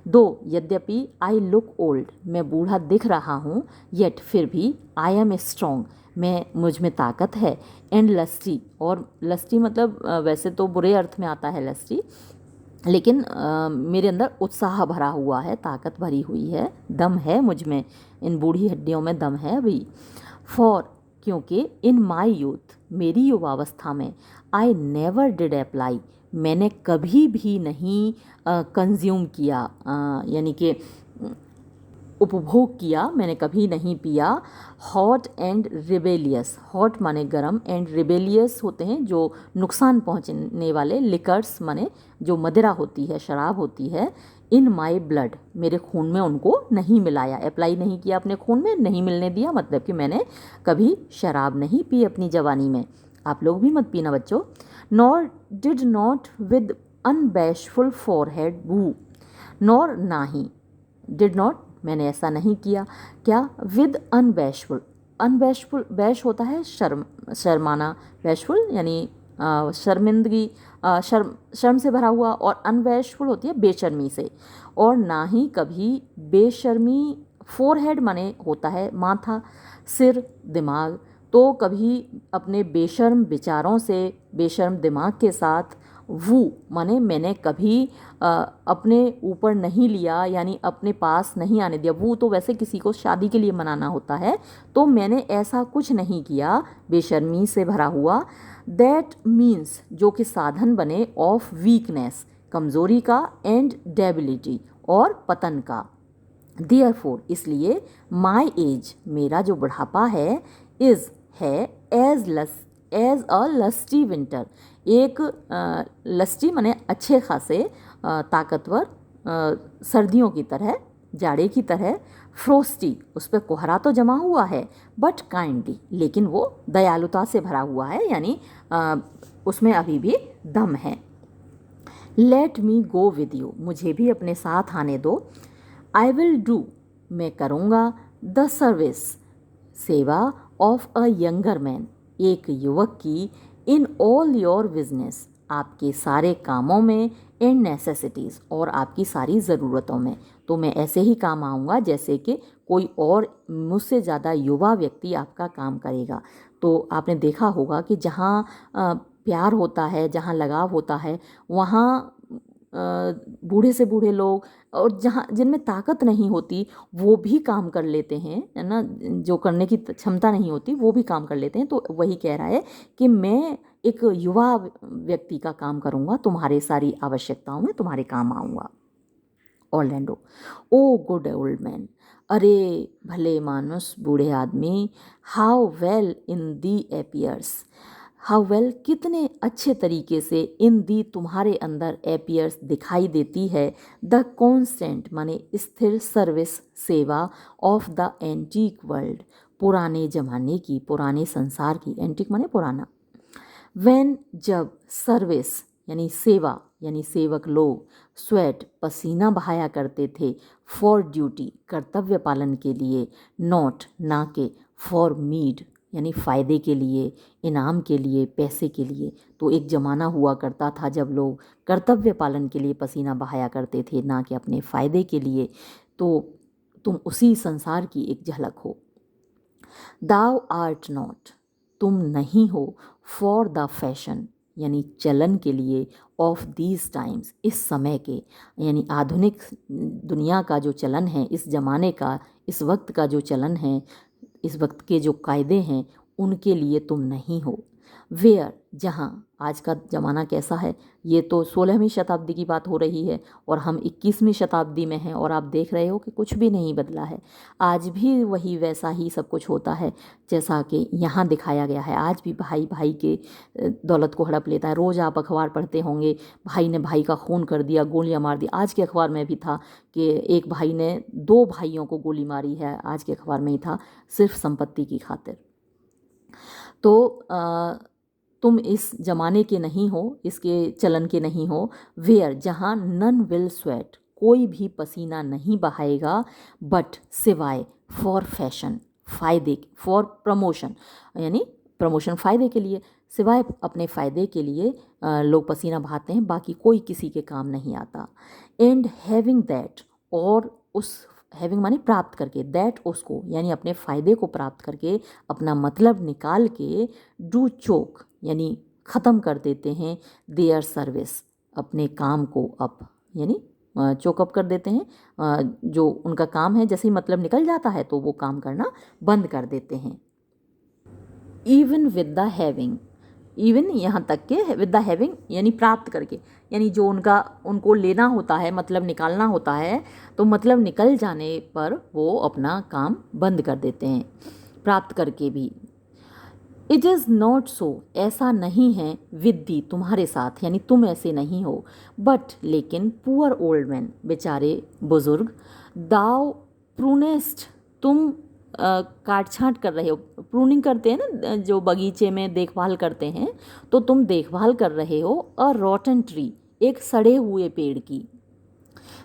दो, यद्यपि आई लुक ओल्ड, मैं बूढ़ा दिख रहा हूँ, येट, फिर भी, आई एम स्ट्रॉन्ग, मैं, मुझ में ताकत है। एंड लस्टी, और लस्टी मतलब वैसे तो बुरे अर्थ में आता है लस्टी, लेकिन मेरे अंदर उत्साह भरा हुआ है, ताकत भरी हुई है, दम है मुझ में, इन बूढ़ी हड्डियों में दम है अभी। फॉर, क्योंकि, इन माई यूथ, मेरी युवावस्था में, आई नेवर डिड अप्लाई, मैंने कभी भी नहीं कंज्यूम किया, यानी कि उपभोग किया, मैंने कभी नहीं पिया। हॉट एंड रिबेलियस, हॉट माने गरम, एंड रिबेलियस होते हैं जो नुकसान पहुंचने वाले, लिकर्स माने जो मदिरा होती है, शराब होती है। इन माई ब्लड, मेरे खून में उनको नहीं मिलाया, अप्लाई नहीं किया अपने खून में, नहीं मिलने दिया, मतलब कि मैंने कभी शराब नहीं पी अपनी जवानी में। आप लोग भी मत पीना बच्चों। Nor did not with unbashful forehead woo, nor, ना ही, डिड नॉट, मैंने ऐसा नहीं किया, क्या, विद अनबैशफुल, अनबैशफुल, बैश होता है शर्म, शर्माना, बैशफुल यानी शर्मिंदगी, शर्म से भरा हुआ, और अनबैशफुल होती है बेशर्मी से। और ना ही कभी बेशर्मी, फोरहेड माने होता है माथा, सिर, दिमाग, तो कभी अपने बेशर्म विचारों से, बेशर्म दिमाग के साथ, वो माने मैंने कभी अपने ऊपर नहीं लिया, यानी अपने पास नहीं आने दिया। वो तो वैसे किसी को शादी के लिए मनाना होता है, तो मैंने ऐसा कुछ नहीं किया बेशर्मी से भरा हुआ। दैट मीन्स, जो कि साधन बने, ऑफ वीकनेस, कमज़ोरी का, एंड डेबिलिटी, और पतन का। देयरफॉर, इसलिए, माई एज, मेरा जो बुढ़ापा है, इज़, है, एज अ लस्टी विंटर, एक लस्टी माने अच्छे खासे ताकतवर सर्दियों की तरह, जाड़े की तरह। फ्रोस्टी, उस पर कोहरा तो जमा हुआ है, बट काइंडली, लेकिन वो दयालुता से भरा हुआ है, यानी उसमें अभी भी दम है। Let me go with you, मुझे भी अपने साथ आने दो। आई विल डू, मैं करूँगा, द सर्विस, सेवा, ऑफ अ यंगर मैन, एक युवक की, इन ऑल योर बिजनेस, आपके सारे कामों में, एंड नेसेसिटीज़, और आपकी सारी ज़रूरतों में। तो मैं ऐसे ही काम आऊँगा जैसे कि कोई और मुझसे ज़्यादा युवा व्यक्ति आपका काम करेगा। तो आपने देखा होगा कि जहाँ प्यार होता है, जहाँ लगाव होता है, वहाँ बूढ़े से बूढ़े लोग, और जहाँ जिनमें ताकत नहीं होती वो भी काम कर लेते हैं, है ना, जो करने की क्षमता नहीं होती वो भी काम कर लेते हैं। तो वही कह रहा है कि मैं एक युवा व्यक्ति का काम करूँगा, तुम्हारे सारी आवश्यकताओं में तुम्हारे काम आऊँगा। ऑर्लैंडो, ओ गुड ओल्ड मैन, अरे भले मानुस, बूढ़े आदमी, how well in the appears, how well कितने अच्छे तरीके से इन दी तुम्हारे अंदर एपियर्स दिखाई देती है द कॉन्स्टेंट माने स्थिर सर्विस सेवा ऑफ द एंटीक वर्ल्ड, पुराने ज़माने की, पुराने संसार की। एंटीक माने पुराना। व्हेन जब सर्विस यानी सेवा यानी सेवक लोग स्वेट पसीना बहाया करते थे फॉर ड्यूटी कर्तव्य पालन के लिए, नॉट ना के, फॉर मीड यानी फ़ायदे के लिए, इनाम के लिए, पैसे के लिए। तो एक ज़माना हुआ करता था जब लोग कर्तव्य पालन के लिए पसीना बहाया करते थे, ना कि अपने फ़ायदे के लिए। तो तुम उसी संसार की एक झलक हो। दाउ आर्ट नॉट तुम नहीं हो फॉर द फैशन यानी चलन के लिए, ऑफ दीज टाइम्स इस समय के, यानी आधुनिक दुनिया का जो चलन है, इस ज़माने का, इस वक्त का जो चलन है, इस वक्त के जो कायदे हैं उनके लिए तुम नहीं हो। वेयर जहाँ, आज का ज़माना कैसा है, ये तो 16वीं शताब्दी की बात हो रही है और हम 21वीं शताब्दी में हैं और आप देख रहे हो कि कुछ भी नहीं बदला है। आज भी वही वैसा ही सब कुछ होता है जैसा कि यहाँ दिखाया गया है। आज भी भाई भाई के दौलत को हड़प लेता है। रोज़ आप अखबार पढ़ते होंगे, भाई ने भाई का खून कर दिया, गोलियाँ मार दी। आज के अखबार में भी था कि एक भाई ने 2 भाइयों को गोली मारी है, आज के अखबार में ही था, सिर्फ संपत्ति की खातिर। तो तुम इस ज़माने के नहीं हो, इसके चलन के नहीं हो। वेयर जहाँ नन विल स्वेट कोई भी पसीना नहीं बहाएगा, बट सिवाय फॉर फैशन फ़ायदे, फॉर प्रमोशन यानी प्रमोशन फ़ायदे के लिए, सिवाय अपने फ़ायदे के लिए लोग पसीना बहाते हैं, बाकी कोई किसी के काम नहीं आता। एंड हैविंग दैट और उस हैविंग माने प्राप्त करके, दैट उसको यानी अपने फ़ायदे को प्राप्त करके, अपना मतलब निकाल के, डू चोक यानी ख़त्म कर देते हैं देयर सर्विस अपने काम को, अप यानी चोकअप कर देते हैं। जो उनका काम है जैसे ही मतलब निकल जाता है तो वो काम करना बंद कर देते हैं। Even with the having, even यहाँ तक के विद द हैविंग यानी प्राप्त करके, यानी जो उनको लेना होता है, मतलब निकालना होता है, तो मतलब निकल जाने पर वो अपना काम बंद कर देते हैं, प्राप्त करके भी। इट इज़ नॉट सो ऐसा नहीं है, विद दी तुम्हारे साथ यानी तुम ऐसे नहीं हो, बट लेकिन पुअर ओल्ड मैन बेचारे बुज़ुर्ग, दाव प्रूनेस्ट तुम काट छाँट कर रहे हो। प्रूनिंग करते हैं ना जो बगीचे में देखभाल करते हैं, तो तुम देखभाल कर रहे हो अ रॉटन ट्री एक सड़े हुए पेड़ की।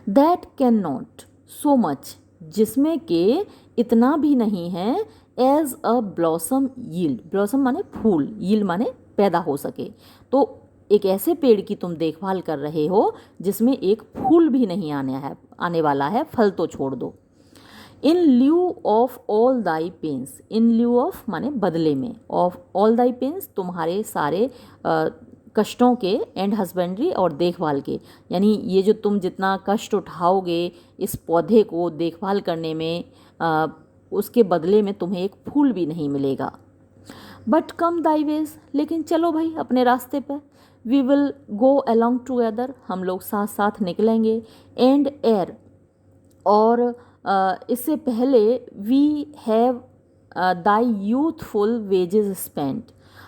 That cannot so much जिसमें के इतना भी नहीं है, as a blossom yield, blossom माने फूल, यील्ड माने पैदा हो सके। तो एक ऐसे पेड़ की तुम देखभाल कर रहे हो जिसमें एक फूल भी नहीं आने वाला है, फल तो छोड़ दो। In lieu of all thy pains, in lieu of माने बदले में, ऑफ ऑल दाई पेन्स तुम्हारे सारे कष्टों के, एंड हस्बेंड्री और देखभाल के, यानी ये जो तुम जितना कष्ट उठाओगे इस पौधे को देखभाल करने में, उसके बदले में तुम्हें एक फूल भी नहीं मिलेगा। बट कम दाई वेज लेकिन चलो भाई अपने रास्ते पर, we will go along together हम लोग साथ साथ निकलेंगे। एंड एयर और इससे पहले we have thy youthful wages spent,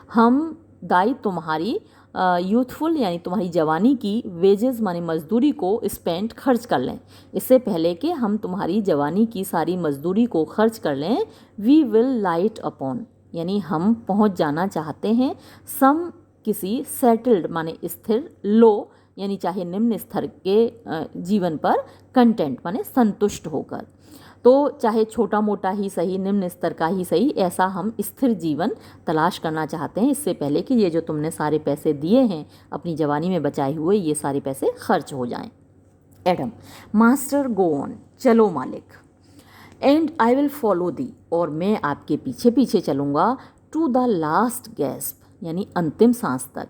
हम दाई तुम्हारी यूथफुल यानी तुम्हारी जवानी की, वेजेस माने मजदूरी को, स्पेंट खर्च कर लें, इससे पहले कि हम तुम्हारी जवानी की सारी मजदूरी को खर्च कर लें। वी विल लाइट अपॉन यानी हम पहुंच जाना चाहते हैं, सम किसी, सेटल्ड माने स्थिर, लो यानी चाहे निम्न स्तर के जीवन पर, कंटेंट माने संतुष्ट होकर। तो चाहे छोटा मोटा ही सही, निम्न स्तर का ही सही, ऐसा हम स्थिर जीवन तलाश करना चाहते हैं, इससे पहले कि ये जो तुमने सारे पैसे दिए हैं अपनी जवानी में बचाए हुए, ये सारे पैसे खर्च हो जाएं। एडम मास्टर गो ऑन चलो मालिक। And I will follow the और मैं आपके पीछे पीछे चलूँगा, टू द लास्ट गैस्प यानी अंतिम सांस तक,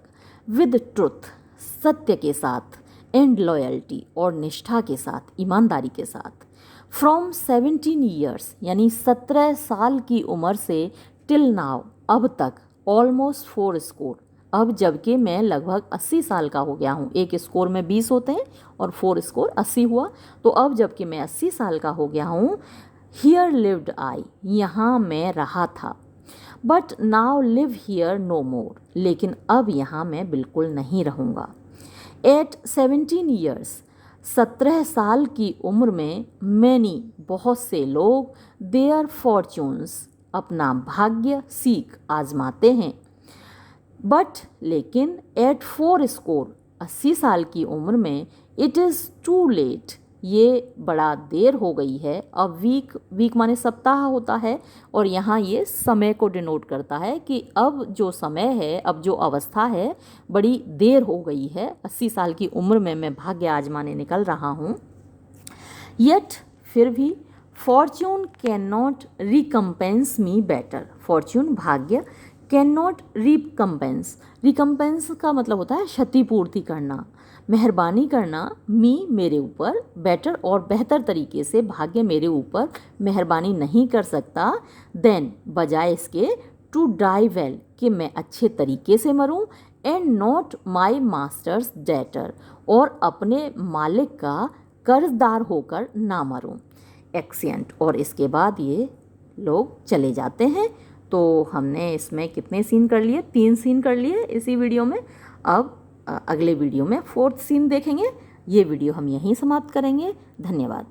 विद ट्रुथ सत्य के साथ, एंड लॉयल्टी और निष्ठा के साथ, ईमानदारी के साथ। फ्रॉम 17 ईयर्स यानी 17 साल की उम्र से, टिल नाउ अब तक, ऑलमोस्ट 4 स्कोर अब जबकि मैं लगभग 80 साल का हो गया हूँ, एक स्कोर में 20 होते हैं और 4 स्कोर 80 हुआ, तो अब जबकि मैं 80 साल का हो गया हूँ। हियर लिव्ड आई यहाँ मैं रहा था, but now live here no more, लेकिन अब यहाँ मैं बिल्कुल नहीं रहूँगा। एट 17 ईयर्स, 17 साल की उम्र में, मैनी बहुत से लोग, देयर फॉर्च्यून्स अपना भाग्य सीख आजमाते हैं। बट लेकिन एट 4 स्कोर, 80 साल की उम्र में, इट इज़ टू लेट, ये बड़ा देर हो गई है। अ वीक, वीक माने सप्ताह होता है, और यहाँ ये समय को डिनोट करता है कि अब जो समय है, अब जो अवस्था है, बड़ी देर हो गई है। 80 साल की उम्र में मैं भाग्य आजमाने निकल रहा हूँ। येट, फिर भी, Fortune can not recompense me better, Fortune भाग्य, कैन नॉट रिकम्पेंस, रिकम्पेंस का मतलब होता है क्षतिपूर्ति करना, मेहरबानी करना, मी मेरे ऊपर, बेटर और बेहतर तरीके से, भाग्य मेरे ऊपर मेहरबानी नहीं कर सकता, देन बजाय इसके, टू डाई वेल, कि मैं अच्छे तरीके से मरूं, and not my masters debtor, और अपने मालिक का कर्जदार होकर ना मरूं। एक्सेंट, और इसके बाद ये लोग चले जाते हैं। तो हमने इसमें कितने सीन कर लिए? 3 सीन कर लिए इसी वीडियो में। अब अगले वीडियो में 4th सीन देखेंगे। ये वीडियो हम यहीं समाप्त करेंगे। धन्यवाद।